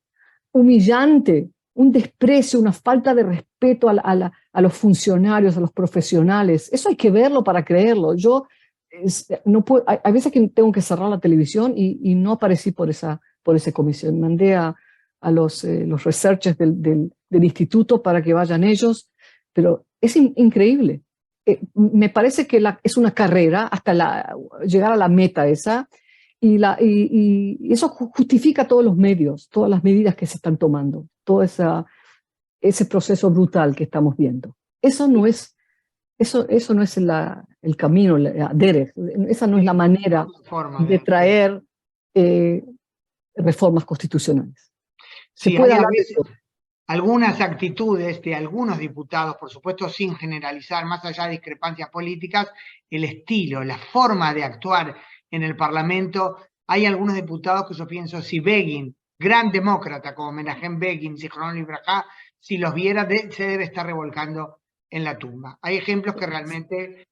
humillante, un desprecio, una falta de respeto a los funcionarios, a los profesionales. Eso hay que verlo para creerlo. No puedo, hay veces que tengo que cerrar la televisión y no aparecí por esa comisión. Mandé a los researchers del instituto para que vayan ellos, pero es increíble. Me parece que es una carrera hasta llegar a la meta esa, y eso justifica todos los medios, todas las medidas que se están tomando, todo ese proceso brutal que estamos viendo. Eso no es el camino, esa no es la manera de traer reformas constitucionales. Se puede hablar de eso. Algunas actitudes de algunos diputados, por supuesto sin generalizar, más allá de discrepancias políticas, el estilo, la forma de actuar en el Parlamento. Hay algunos diputados que yo pienso, si Begin, gran demócrata como Menachem Begin, Zichron Libraja, si los viera, se debe estar revolcando en la tumba. Hay ejemplos que realmente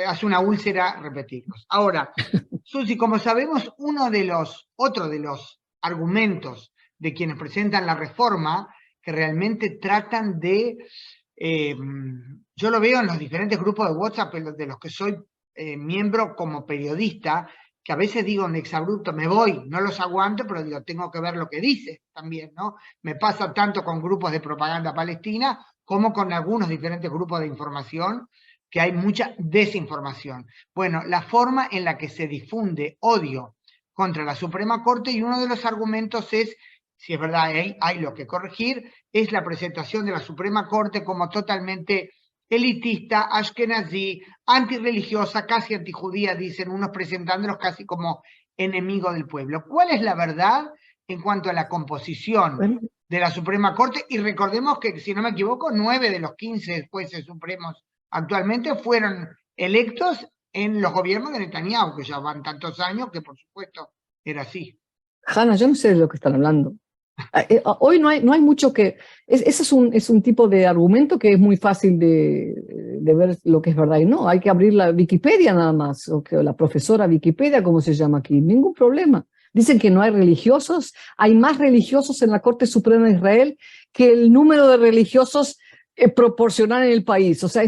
hace una úlcera repetirlos. Ahora, Susi, como sabemos, otro de los argumentos de quienes presentan la reforma, que realmente tratan de, yo lo veo en los diferentes grupos de WhatsApp de los que soy miembro como periodista, que a veces digo en exabrupto, me voy, no los aguanto, pero digo, tengo que ver lo que dice también, ¿no? Me pasa tanto con grupos de propaganda palestina como con algunos diferentes grupos de información, que hay mucha desinformación. Bueno, la forma en la que se difunde odio contra la Suprema Corte, y uno de los argumentos es, si es verdad, hay lo que corregir, es la presentación de la Suprema Corte como totalmente elitista, ashkenazí, antirreligiosa, casi antijudía, dicen unos, presentándolos casi como enemigo del pueblo. ¿Cuál es la verdad en cuanto a la composición de la Suprema Corte? Y recordemos que, si no me equivoco, 9 de los 15 jueces supremos actualmente fueron electos en los gobiernos de Netanyahu, que ya van tantos años que por supuesto era así. Hannah, yo no sé de lo que están hablando. Hoy no hay mucho que... Ese es un tipo de argumento que es muy fácil de ver lo que es verdad y no. Hay que abrir la Wikipedia nada más, o la profesora Wikipedia, como se llama aquí. Ningún problema. Dicen que no hay religiosos. Hay más religiosos en la Corte Suprema de Israel que el número de religiosos proporcional en el país. O sea,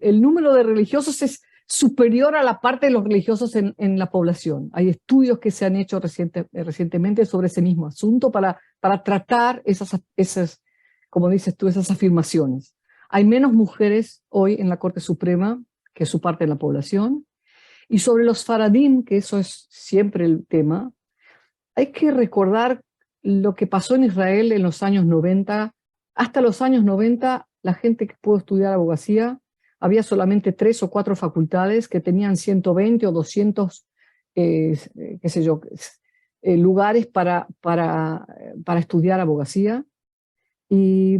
el número de religiosos es superior a la parte de los religiosos en la población. Hay estudios que se han hecho recientemente sobre ese mismo asunto para tratar esas, como dices tú, esas afirmaciones. Hay menos mujeres hoy en la Corte Suprema que su parte de la población. Y sobre los faradim, que eso es siempre el tema, hay que recordar lo que pasó en Israel en los años 90. Hasta los años 90, la gente que pudo estudiar abogacía, había solamente 3 o 4 facultades que tenían 120 o 200 qué sé yo, lugares para estudiar abogacía. Y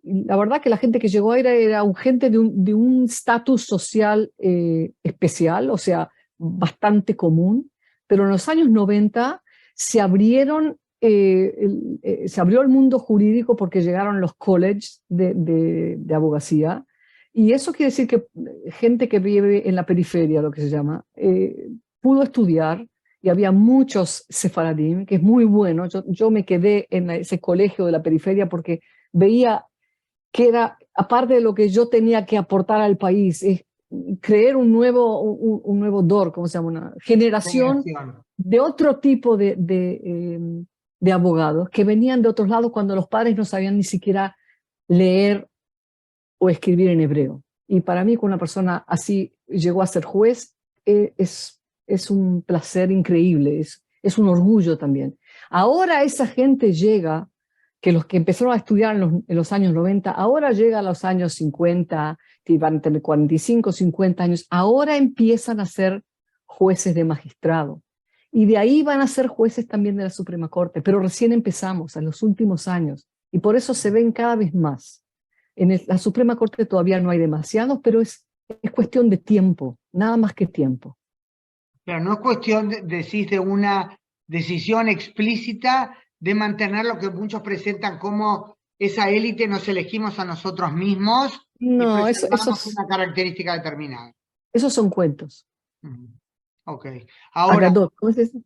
la verdad que la gente que llegó era gente de un estatus social especial, o sea, bastante común. Pero en los años 90 se abrió el mundo jurídico porque llegaron los colleges de abogacía. Y eso quiere decir que gente que vive en la periferia, lo que se llama, pudo estudiar, y había muchos sefaradim, que es muy bueno. Yo me quedé en ese colegio de la periferia porque veía que era, aparte de lo que yo tenía que aportar al país, crear un nuevo DOR, ¿cómo se llama? Una generación de otro tipo de abogados que venían de otros lados cuando los padres no sabían ni siquiera leer o escribir en hebreo. Y para mí, cuando una persona así llegó a ser juez, es un placer increíble, es un orgullo también. Ahora esa gente llega, que los que empezaron a estudiar en los años 90, ahora llega a los años 50, que van a tener 45, 50 años, ahora empiezan a ser jueces de magistrado. Y de ahí van a ser jueces también de la Suprema Corte, pero recién empezamos, en los últimos años, y por eso se ven cada vez más. En la Suprema Corte todavía no hay demasiados, pero es cuestión de tiempo, nada más que tiempo. Pero no es cuestión, decís, de una decisión explícita de mantener lo que muchos presentan como esa élite nos elegimos a nosotros mismos. No, y eso es una característica determinada. Esos son cuentos. Ok. Ahora, ¿cómo es eso?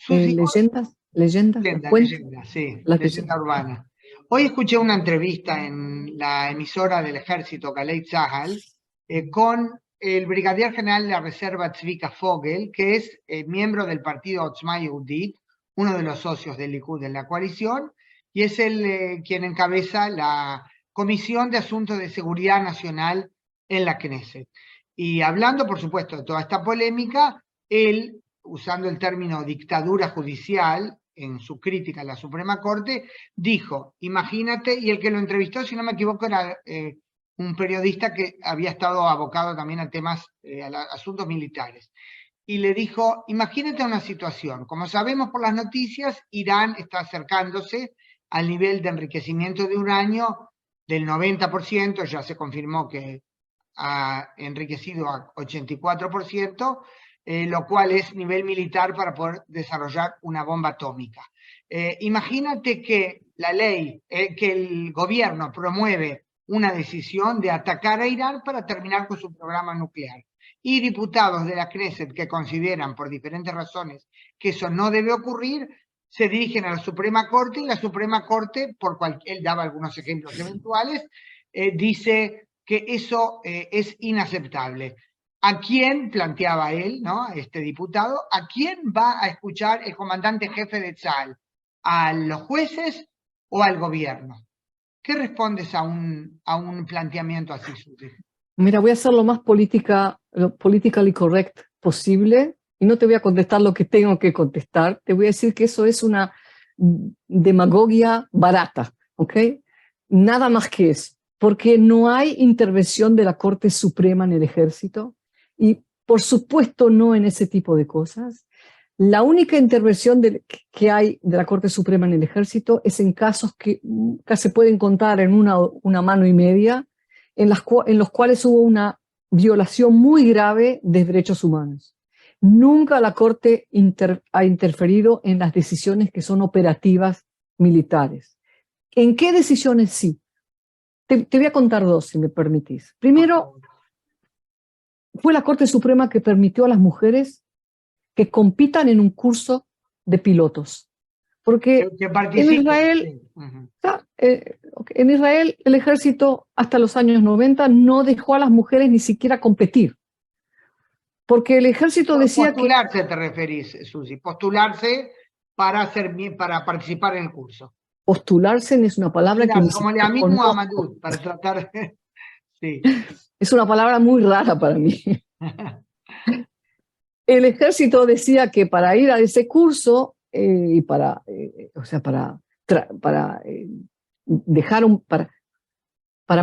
¿Leyendas? ¿Leyendas? Leyenda, sí, leyenda urbana. Hoy escuché una entrevista en la emisora del ejército, Galei Tzahal, con el brigadier general de la Reserva Tzvika Fogel, que es miembro del partido Otzma Yehudit, uno de los socios del Likud en la coalición, y es quien encabeza la Comisión de Asuntos de Seguridad Nacional en la Knesset. Y hablando, por supuesto, de toda esta polémica, él, usando el término dictadura judicial en su crítica a la Suprema Corte, dijo, imagínate, y el que lo entrevistó, si no me equivoco, era un periodista que había estado abocado también a temas, a asuntos militares, y le dijo, imagínate una situación, como sabemos por las noticias, Irán está acercándose al nivel de enriquecimiento de uranio del 90%, ya se confirmó que ha enriquecido a 84%, lo cual es nivel militar para poder desarrollar una bomba atómica. Imagínate que la ley, que el gobierno promueve una decisión de atacar a Irán para terminar con su programa nuclear. Y diputados de la Knesset que consideran por diferentes razones que eso no debe ocurrir, se dirigen a la Suprema Corte y la Suprema Corte, él daba algunos ejemplos eventuales, dice que eso es inaceptable. ¿A quién, planteaba él, ¿no? Este diputado, a quién va a escuchar el comandante jefe de Tzal? ¿A los jueces o al gobierno? ¿Qué respondes a un planteamiento así, Susi? Mira, voy a ser lo más politically correct posible y no te voy a contestar lo que tengo que contestar. Te voy a decir que eso es una demagogia barata, ¿ok? Nada más que eso, porque no hay intervención de la Corte Suprema en el ejército y por supuesto no en ese tipo de cosas. La única intervención que hay de la Corte Suprema en el ejército es en casos que se pueden contar en una mano y media, en los cuales hubo una violación muy grave de derechos humanos. Nunca la Corte ha interferido en las decisiones que son operativas militares. ¿En qué decisiones sí? Te voy a contar dos, si me permitís. Primero, fue la Corte Suprema que permitió a las mujeres que compitan en un curso de pilotos. Porque en Israel el ejército hasta los años 90 no dejó a las mujeres ni siquiera competir. Porque el ejército decía postularse, que... te referís, Susi, postularse para participar en el curso. Postularse es una palabra que... Como el Amit Muhammadud, para tratar... Sí. Es una palabra muy rara para mí. El ejército decía que para ir a ese curso y para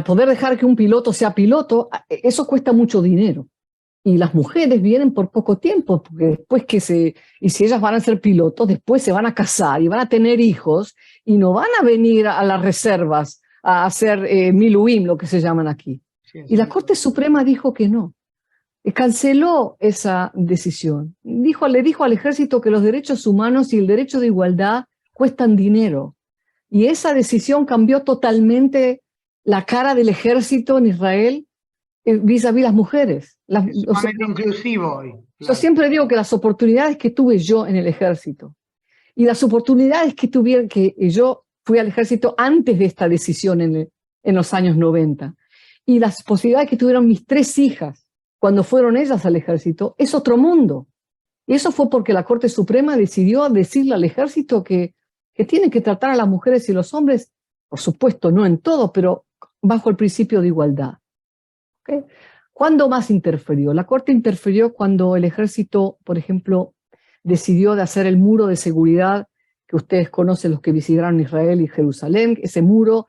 poder dejar que un piloto sea piloto, eso cuesta mucho dinero. Y las mujeres vienen por poco tiempo, porque después y si ellas van a ser pilotos, después se van a casar y van a tener hijos y no van a venir a las reservas a hacer miluim, lo que se llaman aquí. Sí, y la Corte Suprema dijo que no. Canceló esa decisión. Le dijo al ejército que los derechos humanos y el derecho de igualdad cuestan dinero. Y esa decisión cambió totalmente la cara del ejército en Israel vis-a-vis las mujeres. Inclusivo hoy. Claro. Yo siempre digo que las oportunidades que tuve yo en el ejército y las oportunidades que yo fui al ejército antes de esta decisión en los años 90 y las posibilidades que tuvieron mis 3 hijas cuando fueron ellas al ejército, es otro mundo. Y eso fue porque la Corte Suprema decidió decirle al ejército que tienen que tratar a las mujeres y los hombres, por supuesto, no en todo, pero bajo el principio de igualdad. ¿Okay? ¿Cuándo más interfirió? La Corte interfirió cuando el ejército, por ejemplo, decidió de hacer el muro de seguridad que ustedes conocen, los que visitaron Israel y Jerusalén. Ese muro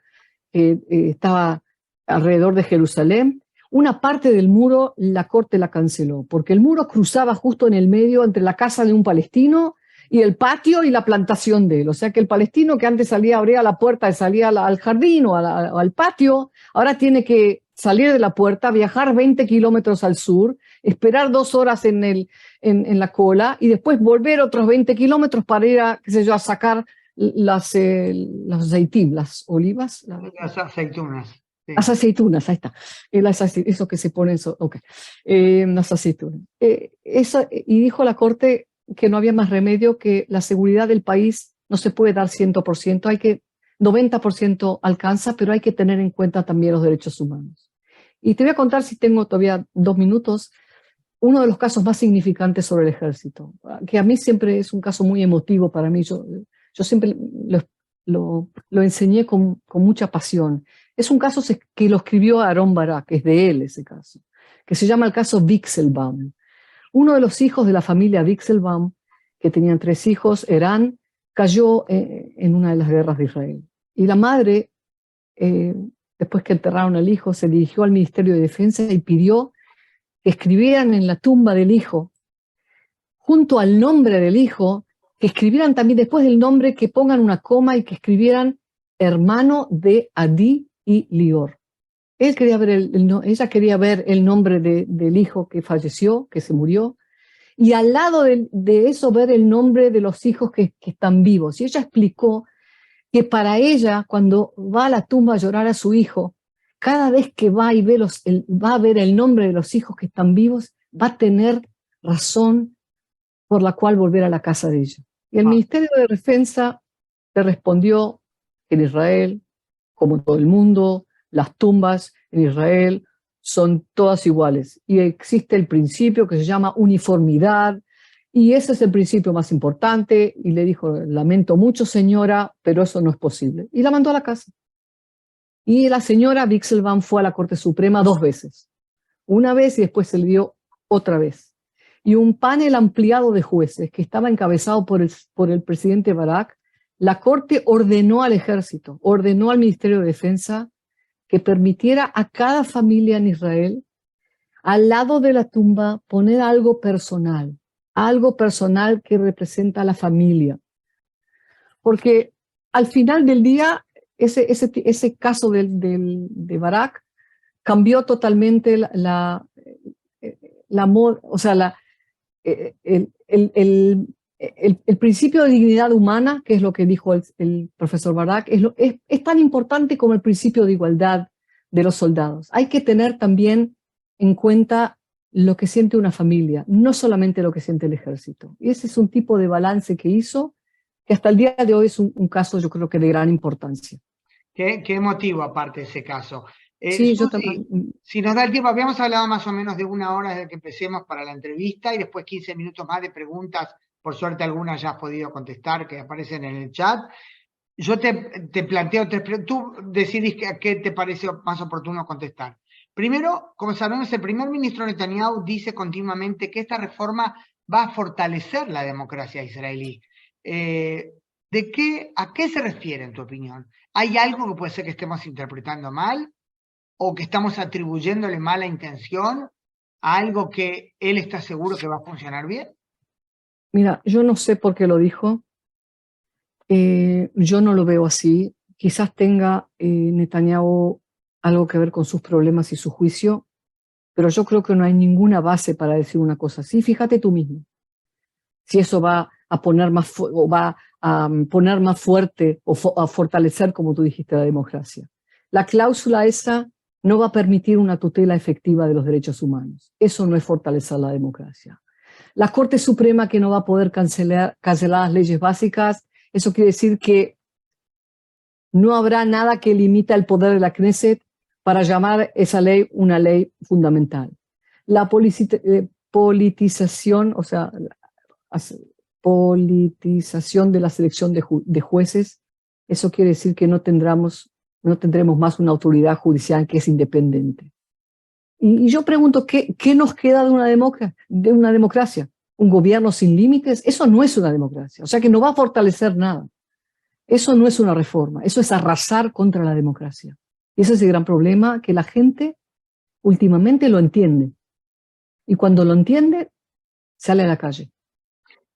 estaba alrededor de Jerusalén. Una parte del muro la Corte la canceló, porque el muro cruzaba justo en el medio entre la casa de un palestino y el patio y la plantación de él. O sea que el palestino que antes salía, abría la puerta y salía al jardín o al patio, ahora tiene que salir de la puerta, viajar 20 kilómetros al sur, esperar 2 horas en la cola y después volver otros 20 kilómetros para ir a, qué sé yo, a sacar las aceitín, las olivas. Las aceitunas. Sí. Las aceitunas, ahí está. Eso que se pone, okay. Las aceitunas. Y dijo la Corte que no había más remedio, que la seguridad del país no se puede dar 100%, hay que 90% alcanza, pero hay que tener en cuenta también los derechos humanos. Y te voy a contar, si tengo todavía 2 minutos, uno de los casos más significantes sobre el ejército, que a mí siempre es un caso muy emotivo para mí. Yo siempre lo enseñé con mucha pasión. Es un caso que lo escribió Aharon Barak, que es de él ese caso, que se llama el caso Wichselbaum. Uno de los hijos de la familia Wichselbaum, que tenían 3 hijos, Herán, cayó en una de las guerras de Israel. Y la madre, después que enterraron al hijo, se dirigió al Ministerio de Defensa y pidió que escribieran en la tumba del hijo, junto al nombre del hijo, que escribieran también después del nombre, que pongan una coma y que escribieran hermano de Adi y Lior. Ella quería ver el nombre del hijo que falleció, que se murió, y al lado de eso ver el nombre de los hijos que están vivos. Y ella explicó que para ella, cuando va a la tumba a llorar a su hijo, cada vez que va y va a ver el nombre de los hijos que están vivos, va a tener razón por la cual volver a la casa de ella. Y el Ministerio de Defensa le respondió que en Israel, como todo el mundo, las tumbas en Israel son todas iguales. Y existe el principio que se llama uniformidad, y ese es el principio más importante. Y le dijo, lamento mucho, señora, pero eso no es posible. Y la mandó a la casa. Y la señora Wichselbaum fue a la Corte Suprema 2 veces. Una vez y después se le dio otra vez. Y un panel ampliado de jueces que estaba encabezado por el presidente Barak, la Corte ordenó al ejército, ordenó al Ministerio de Defensa que permitiera a cada familia en Israel, al lado de la tumba, poner algo personal que representa a la familia. Porque al final del día, ese caso de Barak cambió totalmente el principio de dignidad humana, que es lo que dijo el profesor Barak, es tan importante como el principio de igualdad de los soldados. Hay que tener también en cuenta lo que siente una familia, no solamente lo que siente el ejército. Y ese es un tipo de balance que hizo, que hasta el día de hoy es un caso, yo creo que de gran importancia. Qué emotivo aparte ese caso. Sí, yo también. Si nos da el tiempo, habíamos hablado más o menos de 1 hora desde que empecemos para la entrevista y después 15 minutos más de preguntas. Por suerte algunas ya has podido contestar, que aparecen en el chat. Yo te planteo 3 preguntas. Tú decidís a qué te parece más oportuno contestar. Primero, como sabemos, el primer ministro Netanyahu dice continuamente que esta reforma va a fortalecer la democracia israelí. ¿A qué se refiere, en tu opinión? ¿Hay algo que puede ser que estemos interpretando mal? ¿O que estamos atribuyéndole mala intención a algo que él está seguro que va a funcionar bien? Mira, yo no sé por qué lo dijo. Yo no lo veo así. Quizás tenga Netanyahu algo que ver con sus problemas y su juicio, pero yo creo que no hay ninguna base para decir una cosa así. Fíjate tú mismo. Si eso va a poner más fuerte o a fortalecer, como tú dijiste, la democracia. La cláusula esa no va a permitir una tutela efectiva de los derechos humanos. Eso no es fortalecer la democracia. La Corte Suprema, que no va a poder cancelar las leyes básicas, eso quiere decir que no habrá nada que limita el poder de la Knesset para llamar esa ley una ley fundamental. La politización, o sea, politización de la selección de jueces, eso quiere decir que no tendremos más una autoridad judicial que es independiente. Y yo pregunto, ¿qué nos queda de una democracia? ¿Un gobierno sin límites? Eso no es una democracia, o sea que no va a fortalecer nada. Eso no es una reforma, eso es arrasar contra la democracia. Y ese es el gran problema, que la gente últimamente lo entiende. Y cuando lo entiende, sale a la calle.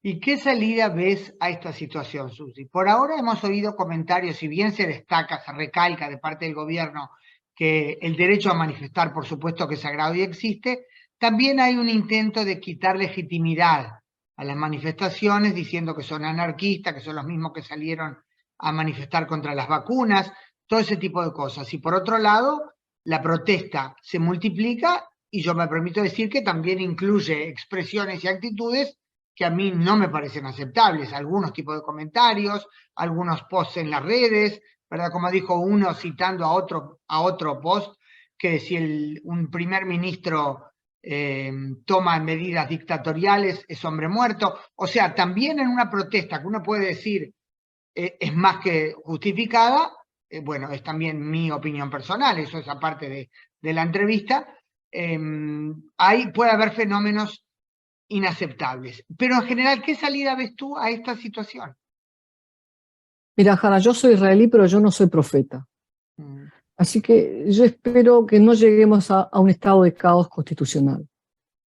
¿Y qué salida ves a esta situación, Susi? Por ahora hemos oído comentarios, si bien se destaca, se recalca de parte del gobierno que el derecho a manifestar, por supuesto que es sagrado y existe, también hay un intento de quitar legitimidad a las manifestaciones diciendo que son anarquistas, que son los mismos que salieron a manifestar contra las vacunas, todo ese tipo de cosas. Y por otro lado, la protesta se multiplica y yo me permito decir que también incluye expresiones y actitudes que a mí no me parecen aceptables, algunos tipos de comentarios, algunos posts en las redes, ¿verdad? Como dijo uno citando a otro post, que si un primer ministro toma medidas dictatoriales es hombre muerto. O sea, también en una protesta que uno puede decir es más que justificada, bueno, es también mi opinión personal, eso es aparte de la entrevista, puede haber fenómenos inaceptables. Pero en general, ¿qué salida ves tú a esta situación? Mira, Hanna, yo soy israelí, pero yo no soy profeta. Así que yo espero que no lleguemos a un estado de caos constitucional,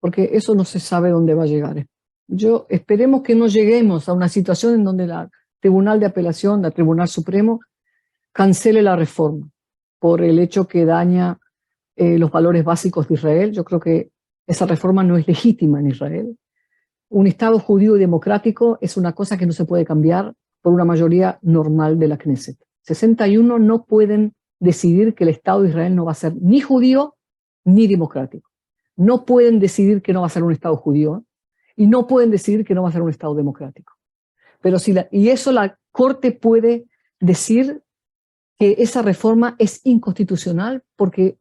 porque eso no se sabe dónde va a llegar. Esperemos que no lleguemos a una situación en donde el Tribunal de Apelación, el Tribunal Supremo, cancele la reforma por el hecho que daña los valores básicos de Israel. Yo creo que esa reforma no es legítima en Israel. Un Estado judío y democrático es una cosa que no se puede cambiar por una mayoría normal de la Knesset. 61 no pueden decidir que el Estado de Israel no va a ser ni judío ni democrático. No pueden decidir que no va a ser un Estado judío y no pueden decidir que no va a ser un Estado democrático. Pero y eso la Corte puede decir que esa reforma es inconstitucional porque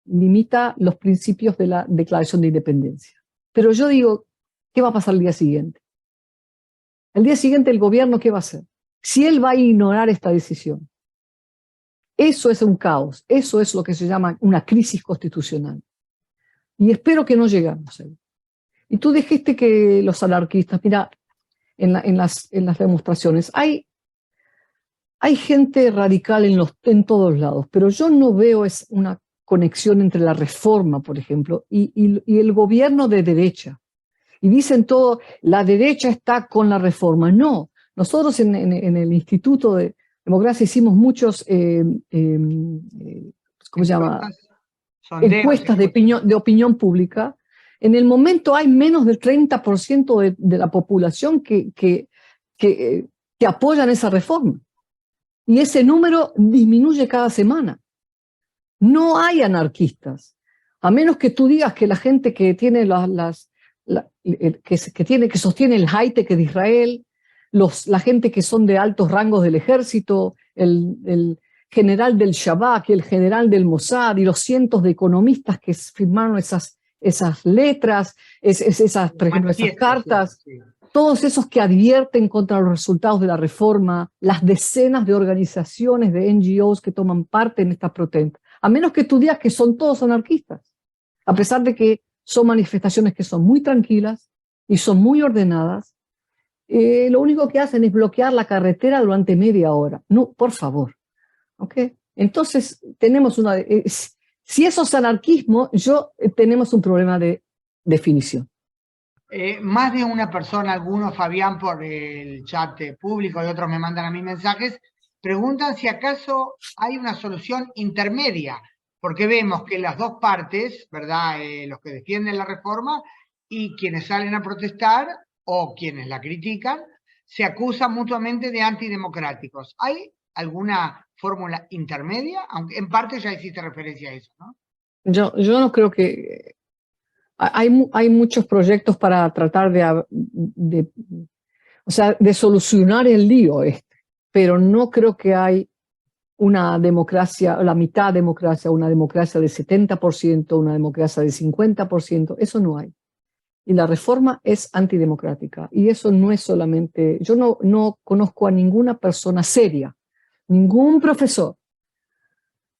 limita los principios de la Declaración de Independencia. Pero yo digo, ¿qué va a pasar el día siguiente? El día siguiente el gobierno, ¿qué va a hacer? Si él va a ignorar esta decisión, eso es un caos, eso es lo que se llama una crisis constitucional. Y espero que no lleguemos a él. Y tú dijiste que los anarquistas, mira, en las demostraciones, hay gente radical en todos lados, pero yo no veo una conexión entre la reforma, por ejemplo, y el gobierno de derecha. Y dicen todo, la derecha está con la reforma. No, nosotros en el Instituto de Democracia hicimos muchos, ¿cómo se llama? Encuestas de opinión pública. En el momento hay menos del 30% de la población que apoyan esa reforma. Y ese número disminuye cada semana. No hay anarquistas, a menos que tú digas que la gente que tiene que sostiene el high-tech de Israel, la gente que son de altos rangos del ejército, el general del Shabak y el general del Mossad y los cientos de economistas que firmaron esas letras, por ejemplo, esas cartas, sí. Todos esos que advierten contra los resultados de la reforma, las decenas de organizaciones de NGOs que toman parte en esta protesta, a menos que tú digas que son todos anarquistas, a pesar de que son manifestaciones que son muy tranquilas y son muy ordenadas, lo único que hacen es bloquear la carretera durante media hora. No, por favor. ¿Okay? Entonces, tenemos si eso es anarquismo, tenemos un problema de definición. Más de una persona, algunos, Fabián, por el chat público y otros me mandan a mí mensajes, preguntan si acaso hay una solución intermedia, porque vemos que las dos partes, ¿verdad? Los que defienden la reforma y quienes salen a protestar o quienes la critican, se acusan mutuamente de antidemocráticos. ¿Hay alguna fórmula intermedia? Aunque en parte ya hiciste referencia a eso, ¿no? Yo no creo que... Hay muchos proyectos para tratar de solucionar el lío pero no creo que hay una democracia, la mitad democracia, una democracia de 70%, una democracia de 50%, eso no hay. Y la reforma es antidemocrática. Y eso no es solamente, yo no conozco a ninguna persona seria, ningún profesor,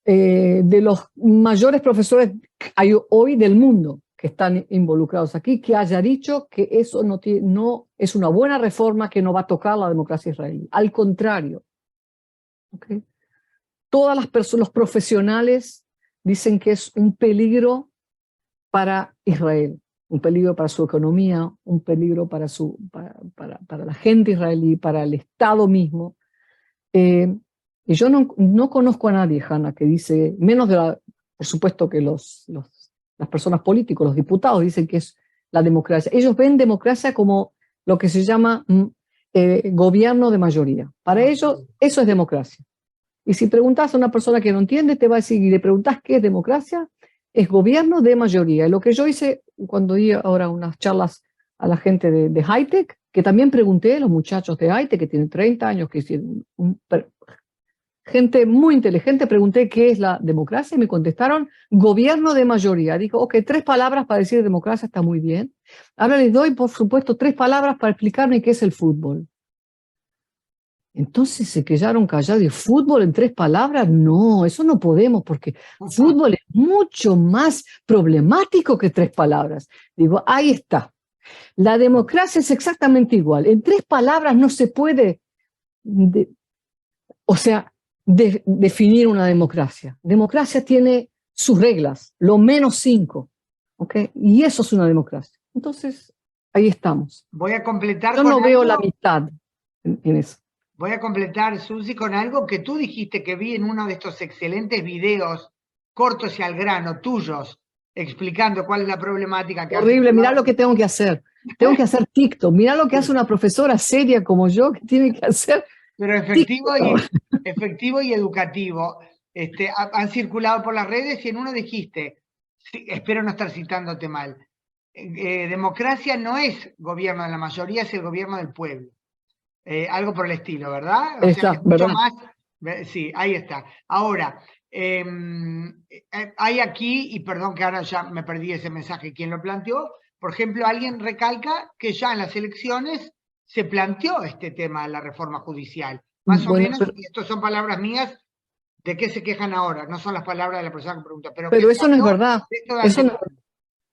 de los mayores profesores que hay hoy del mundo que están involucrados aquí, que haya dicho que eso no es una buena reforma, que no va a tocar la democracia israelí. Al contrario. ¿Okay? Todas las personas, los profesionales dicen que es un peligro para Israel, un peligro para su economía, un peligro para la gente israelí, para el Estado mismo. Y yo no conozco a nadie, Hannah, que dice, menos por supuesto que las personas políticas, los diputados dicen que es la democracia. Ellos ven democracia como lo que se llama gobierno de mayoría. Para ellos eso es democracia. Y si preguntas a una persona que no entiende, te va a decir, y le preguntas qué es democracia, es gobierno de mayoría. Y lo que yo hice cuando di ahora unas charlas a la gente de high-tech, que también pregunté a los muchachos de high-tech que tienen 30 años, que hicieron gente muy inteligente, pregunté qué es la democracia y me contestaron gobierno de mayoría. Digo, ok, 3 palabras para decir democracia está muy bien. Ahora les doy, por supuesto, 3 palabras para explicarme qué es el fútbol. Entonces se quedaron callados. ¿Y fútbol en 3 palabras? No, eso no podemos porque fútbol es mucho más problemático que 3 palabras. Digo, ahí está. La democracia es exactamente igual. En 3 palabras no se puede, definir una democracia. Democracia tiene sus reglas, lo menos 5. ¿Okay? Y eso es una democracia. Entonces, ahí estamos. Voy a completar Yo no veo la mitad en eso. Voy a completar, Susi, con algo que tú dijiste que vi en uno de estos excelentes videos cortos y al grano tuyos, explicando cuál es la problemática. Horrible, mirá lo que tengo que hacer. Tengo que hacer TikTok. Mirá lo que hace una profesora seria como yo, que tiene que hacer. Pero efectivo y educativo. Han circulado por las redes y en uno dijiste, espero no estar citándote mal, democracia no es gobierno de la mayoría, es el gobierno del pueblo. Algo por el estilo, ¿verdad? O sea, mucho más. Sí, ahí está. Ahora, hay aquí, y perdón que ahora ya me perdí ese mensaje, ¿quién lo planteó? Por ejemplo, alguien recalca que ya en las elecciones se planteó este tema de la reforma judicial. Más o menos, y estas son palabras mías, ¿de qué se quejan ahora? No son las palabras de la persona que pregunta. Pero eso no es verdad.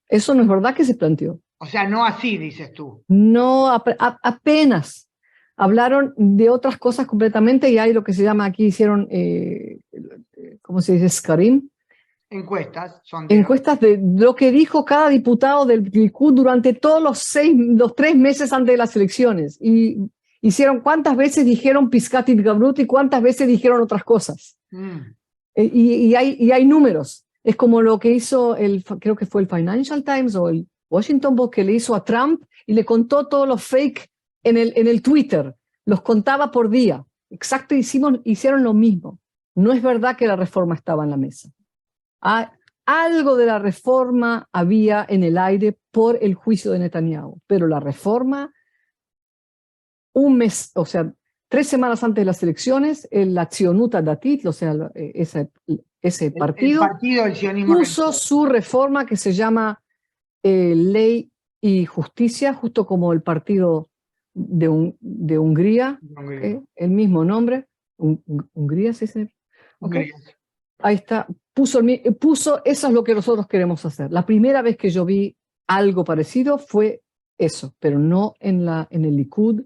Eso no es verdad que se planteó. O sea, no así, dices tú. No, apenas. Hablaron de otras cosas completamente y hay lo que se llama, aquí hicieron, ¿cómo se dice? Skarim. Encuestas. Encuestas de lo que dijo cada diputado del Likud durante todos los 3 meses antes de las elecciones. Y hicieron cuántas veces dijeron Piskat Hitgabrut y cuántas veces dijeron otras cosas. Y hay números. Es como lo que hizo, creo que fue el Financial Times o el Washington Post, que le hizo a Trump y le contó todos los fake en el Twitter, los contaba por día. Exacto, hicieron lo mismo. No es verdad que la reforma estaba en la mesa. Algo de la reforma había en el aire por el juicio de Netanyahu, pero la reforma, un mes, o sea, 3 semanas antes de las elecciones, la Tzionut Datit, o sea, ese partido, el sionismo, puso su reforma que se llama Ley y Justicia, justo como el partido de Hungría, ¿okay? El mismo nombre, Hungría, ¿sí? Okay. Ahí está, puso, eso es lo que nosotros queremos hacer. La primera vez que yo vi algo parecido fue eso, pero no en el Likud.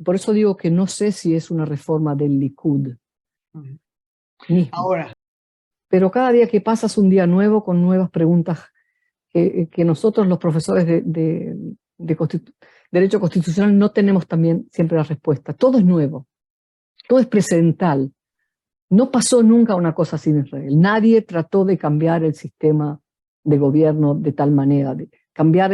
Por eso digo que no sé si es una reforma del Likud. Ahora. Pero cada día que pasa es un día nuevo con nuevas preguntas que nosotros los profesores de Derecho Constitucional no tenemos también siempre la respuesta. Todo es nuevo, todo es precedental. No pasó nunca una cosa así en Israel. Nadie trató de cambiar el sistema de gobierno de tal manera, de cambiar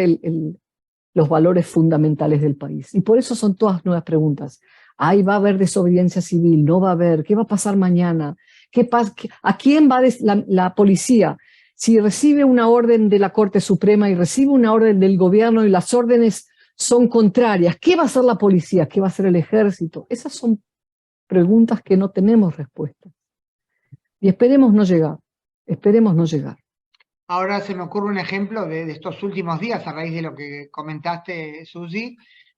los valores fundamentales del país. Y por eso son todas nuevas preguntas. ¿Va a haber desobediencia civil? ¿No va a haber? ¿Qué va a pasar mañana? ¿A quién va la policía? Si recibe una orden de la Corte Suprema y recibe una orden del gobierno y las órdenes son contrarias, ¿qué va a hacer la policía? ¿Qué va a hacer el ejército? Esas son preguntas que no tenemos respuesta. Y esperemos no llegar, esperemos no llegar. Ahora se me ocurre un ejemplo de estos últimos días, a raíz de lo que comentaste, Susi,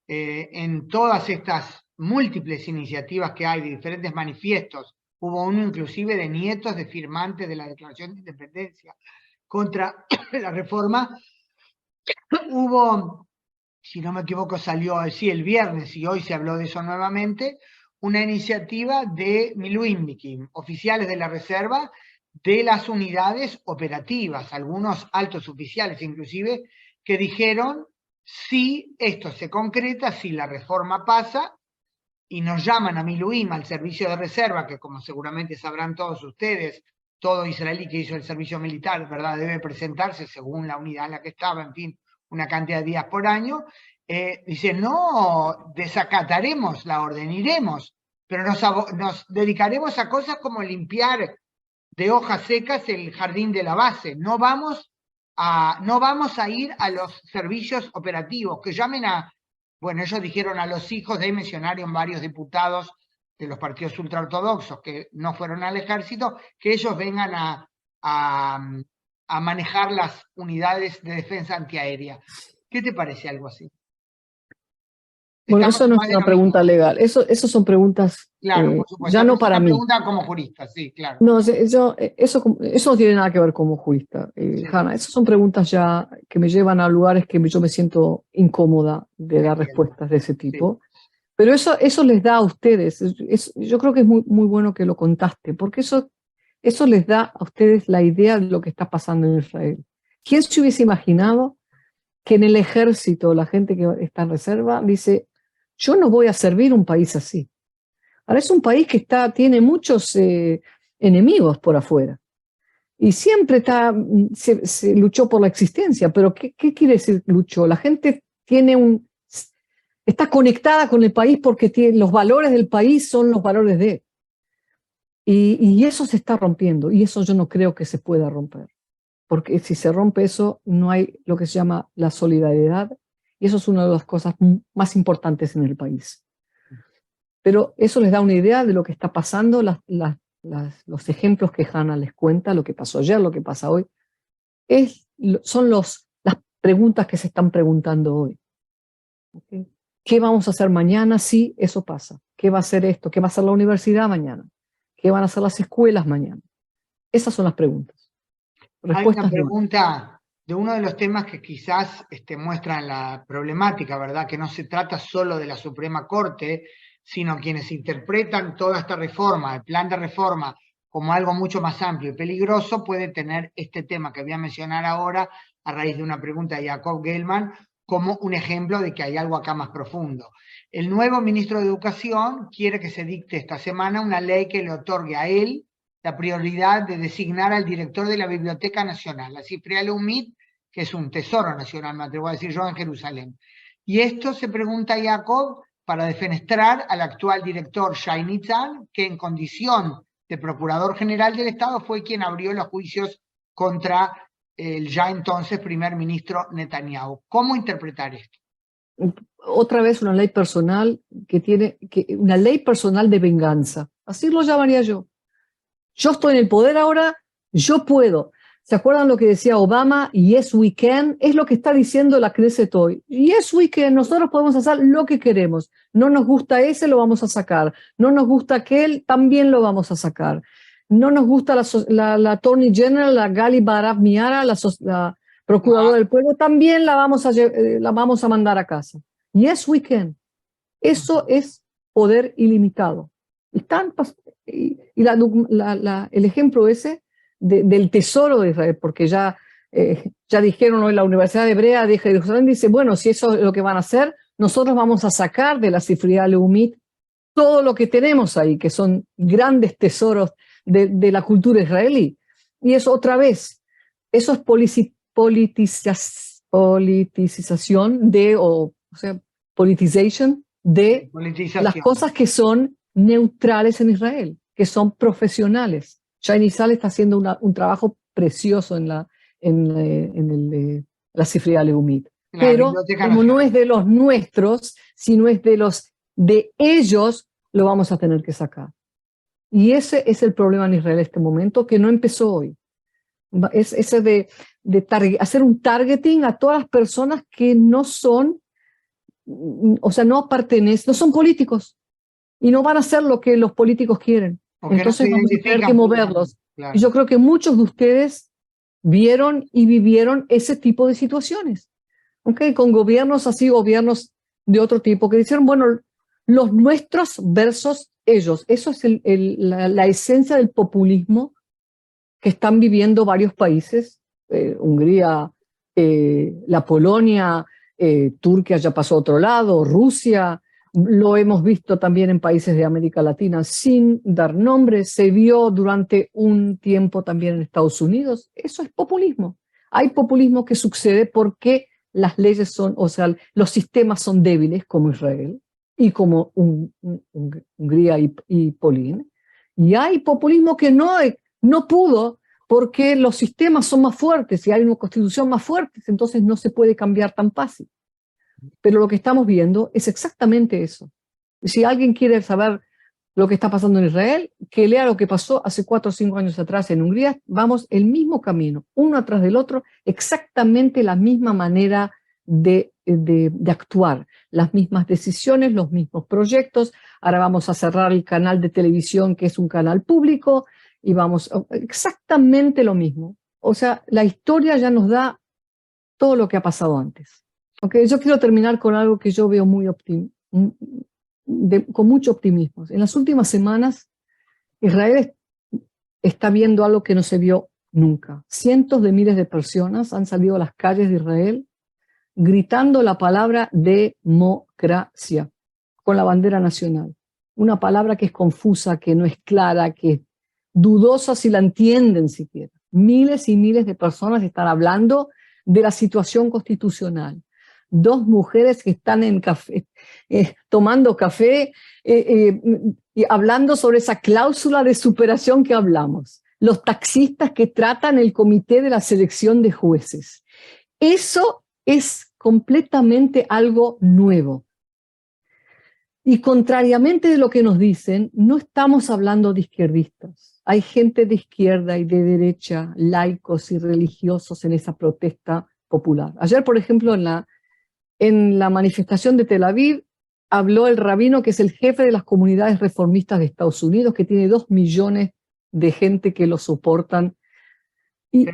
en todas estas múltiples iniciativas que hay de diferentes manifiestos, hubo uno inclusive de nietos de firmantes de la Declaración de Independencia contra la reforma, hubo, si no me equivoco, salió así el viernes y hoy se habló de eso nuevamente, una iniciativa de Miluimnikim, oficiales de la reserva, de las unidades operativas, algunos altos oficiales inclusive, que dijeron, si esto se concreta, si la reforma pasa, y nos llaman a Miluim, al servicio de reserva, que como seguramente sabrán todos ustedes, todo israelí que hizo el servicio militar, ¿verdad?, debe presentarse según la unidad en la que estaba, en fin, una cantidad de días por año, dice, no desacataremos la orden, iremos, pero nos dedicaremos a cosas como limpiar de hojas secas el jardín de la base, no vamos a ir a los servicios operativos, que llamen a, bueno, ellos dijeron a los hijos, de ahí mencionaron varios diputados de los partidos ultraortodoxos que no fueron al ejército, que ellos vengan a manejar las unidades de defensa antiaérea. ¿Qué te parece algo así? Bueno, eso no es una pregunta legal, eso son preguntas, claro, por supuesto, ya no para mí. Es una pregunta como jurista, sí, claro. No, eso no tiene nada que ver como jurista, sí. Hanna, esas son preguntas ya que me llevan a lugares que yo me siento incómoda de dar respuestas de ese tipo. Sí. Pero eso les da a ustedes, yo creo que es muy, muy bueno que lo contaste, porque eso les da a ustedes la idea de lo que está pasando en Israel. ¿Quién se hubiese imaginado que en el ejército la gente que está en reserva dice, yo no voy a servir un país así? Ahora es un país que tiene muchos enemigos por afuera y siempre se luchó por la existencia, pero ¿qué quiere decir luchó? La gente está conectada con el país porque los valores del país son los valores de él. Y eso se está rompiendo, y eso yo no creo que se pueda romper, porque si se rompe eso, no hay lo que se llama la solidaridad, y eso es una de las cosas más importantes en el país. Pero eso les da una idea de lo que está pasando, los ejemplos que Hanna les cuenta, lo que pasó ayer, lo que pasa hoy, son las preguntas que se están preguntando hoy. ¿Okay? ¿Qué vamos a hacer mañana si eso pasa? ¿Qué va a hacer esto? ¿Qué va a hacer la universidad mañana? ¿Qué van a hacer las escuelas mañana? Esas son las preguntas. Respuestas. Hay una pregunta de uno de los temas que quizás muestran la problemática, ¿verdad? Que no se trata solo de la Suprema Corte, sino quienes interpretan toda esta reforma, el plan de reforma, como algo mucho más amplio y peligroso, puede tener este tema que voy a mencionar ahora, a raíz de una pregunta de Jacob Gelman, como un ejemplo de que hay algo acá más profundo. El nuevo ministro de Educación quiere que se dicte esta semana una ley que le otorgue a él la prioridad de designar al director de la Biblioteca Nacional, la Sifriá Leumit, que es un tesoro nacional, me atrevo a decir yo, en Jerusalén. Y esto se pregunta Jacob para defenestrar al actual director Shai Nitzan, que en condición de procurador general del Estado fue quien abrió los juicios contra el ya entonces primer ministro Netanyahu. ¿Cómo interpretar esto? Otra vez una ley personal una ley personal de venganza. Así lo llamaría yo. Yo estoy en el poder ahora, yo puedo. ¿Se acuerdan lo que decía Obama? Yes, we can. Es lo que está diciendo la Knesset hoy. Yes, we can. Nosotros podemos hacer lo que queremos. No nos gusta ese, lo vamos a sacar. No nos gusta aquel, también lo vamos a sacar. No nos gusta la Attorney General, la Gali Barab Miara, la Procuradora del Pueblo, también la vamos a mandar a casa. Yes, we can. Eso es poder ilimitado. El ejemplo ese del tesoro de Israel, porque ya dijeron hoy la Universidad Hebrea de Jerusalén, dice, bueno, si eso es lo que van a hacer, nosotros vamos a sacar de la Sifriá Leumit todo lo que tenemos ahí, que son grandes tesoros de la cultura israelí. Y eso otra vez, eso es politización politization de las cosas que son neutrales en Israel, que son profesionales. Shai Nitzan está haciendo un trabajo precioso en la Sifriá Leumit. Pero como no es de los nuestros, sino es de ellos, lo vamos a tener que sacar. Y ese es el problema en Israel en este momento, que no empezó hoy. Es ese de hacer un targeting a todas las personas que no son, o sea, no pertenecen, no son políticos y no van a hacer lo que los políticos quieren. Porque entonces no vamos a tener que identifican, moverlos. claro. Y yo creo que muchos de ustedes vieron y vivieron ese tipo de situaciones. ¿Okay? Con gobiernos así, gobiernos de otro tipo, que dijeron, bueno, los nuestros versus ellos. Eso es la esencia del populismo que están viviendo varios países, Hungría, la Polonia, Turquía ya pasó a otro lado, Rusia, lo hemos visto también en países de América Latina sin dar nombres, se vio durante un tiempo también en Estados Unidos. Eso es populismo. Hay populismo que sucede porque las leyes son, o sea, los sistemas son débiles como Israel y como Hungría y Polonia. Y hay populismo que no pudo porque los sistemas son más fuertes y hay una constitución más fuerte, entonces no se puede cambiar tan fácil. Pero lo que estamos viendo es exactamente eso. Y si alguien quiere saber lo que está pasando en Israel, que lea lo que pasó hace 4 o 5 años atrás en Hungría. Vamos el mismo camino, uno atrás del otro, exactamente la misma manera de actuar, las mismas decisiones, los mismos proyectos. Ahora vamos a cerrar el canal de televisión, que es un canal público, y vamos exactamente lo mismo. O sea, la historia ya nos da todo lo que ha pasado antes. Okay, yo quiero terminar con algo que yo veo con mucho optimismo. En las últimas semanas, Israel está viendo algo que no se vio nunca. Cientos de miles de personas han salido a las calles de Israel gritando la palabra democracia con la bandera nacional. Una palabra que es confusa, que no es clara, que es dudosa si la entienden siquiera. Miles y miles de personas están hablando de la situación constitucional. 2 mujeres que están en café, tomando café y hablando sobre esa cláusula de superación que hablamos. Los taxistas que tratan el comité de la selección de jueces. Eso es completamente algo nuevo. Y contrariamente de lo que nos dicen, no estamos hablando de izquierdistas. Hay gente de izquierda y de derecha, laicos y religiosos en esa protesta popular. Ayer, por ejemplo, en la manifestación de Tel Aviv, habló el rabino que es el jefe de las comunidades reformistas de Estados Unidos, que tiene 2 millones de gente que lo soportan. Que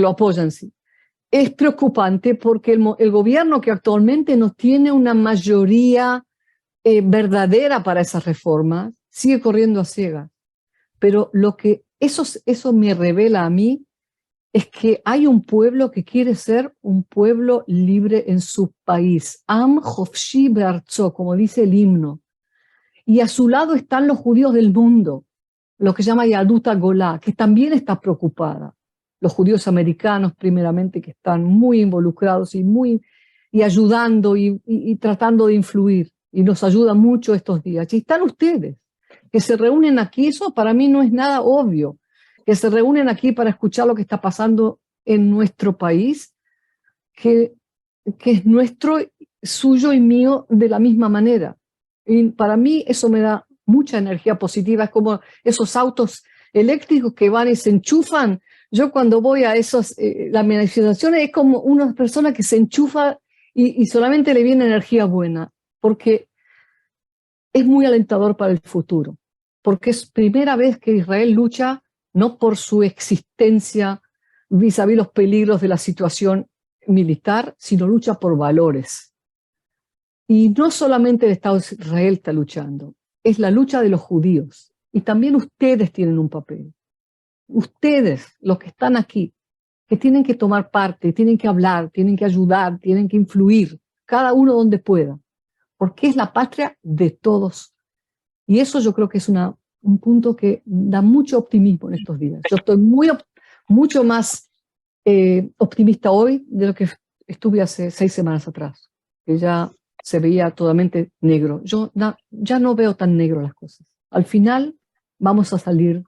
lo apoyan, sí. Es preocupante porque el gobierno que actualmente no tiene una mayoría verdadera para esas reformas, sigue corriendo a ciegas. Pero lo que eso me revela a mí es que hay un pueblo que quiere ser un pueblo libre en su país. Am Hofshi Be'artzo, como dice el himno. Y a su lado están los judíos del mundo, lo que se llama Yadut HaGolá, que también está preocupada. Los judíos americanos, primeramente, que están muy involucrados y ayudando y tratando de influir. Y nos ayudan mucho estos días. Y están ustedes, que se reúnen aquí. Eso para mí no es nada obvio. Que se reúnen aquí para escuchar lo que está pasando en nuestro país, que es nuestro, suyo y mío de la misma manera. Y para mí eso me da mucha energía positiva. Es como esos autos eléctricos que van y se enchufan. Yo cuando voy a las manifestaciones es como una persona que se enchufa y solamente le viene energía buena, porque es muy alentador para el futuro, porque es primera vez que Israel lucha no por su existencia vis-a-vis los peligros de la situación militar, sino lucha por valores. Y no solamente el Estado de Israel está luchando, es la lucha de los judíos. Y también ustedes tienen un papel. Ustedes, los que están aquí, que tienen que tomar parte, tienen que hablar, tienen que ayudar, tienen que influir, cada uno donde pueda, porque es la patria de todos. Y eso yo creo que es un punto que da mucho optimismo en estos días. Yo estoy mucho más optimista hoy de lo que estuve hace 6 semanas atrás, que ya se veía totalmente negro. Yo ya no veo tan negro las cosas. Al final vamos a salir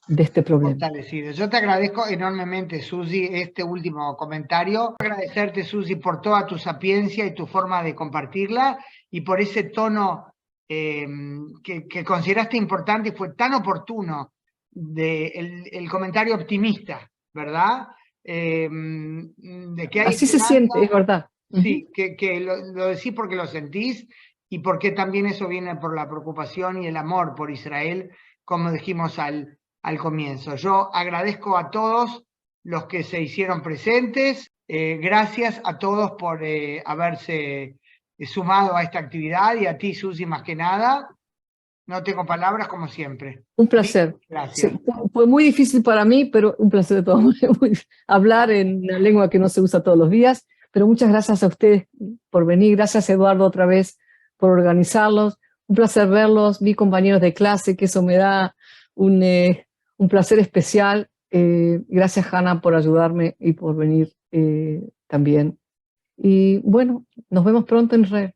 de este problema. Fortalecido. Yo te agradezco enormemente, Susi, este último comentario. Agradecerte, Susi, por toda tu sapiencia y tu forma de compartirla y por ese tono que consideraste importante y fue tan oportuno el comentario optimista, ¿verdad? De que hay Así se esperanza. siente, es verdad. Sí, que lo decís porque lo sentís y porque también eso viene por la preocupación y el amor por Israel, como dijimos al comienzo. Yo agradezco a todos los que se hicieron presentes, gracias a todos por haberse sumado a esta actividad y a ti, Susi, más que nada. No tengo palabras, como siempre. Un placer. Gracias. Sí, fue muy difícil para mí, pero un placer de todas maneras. Hablar en una lengua que no se usa todos los días, pero muchas gracias a ustedes por venir. Gracias, Eduardo, otra vez por organizarlos. Un placer verlos, vi compañeros de clase, que eso me da un placer especial. Gracias, Hanna, por ayudarme y por venir también. Y bueno, nos vemos pronto en Red.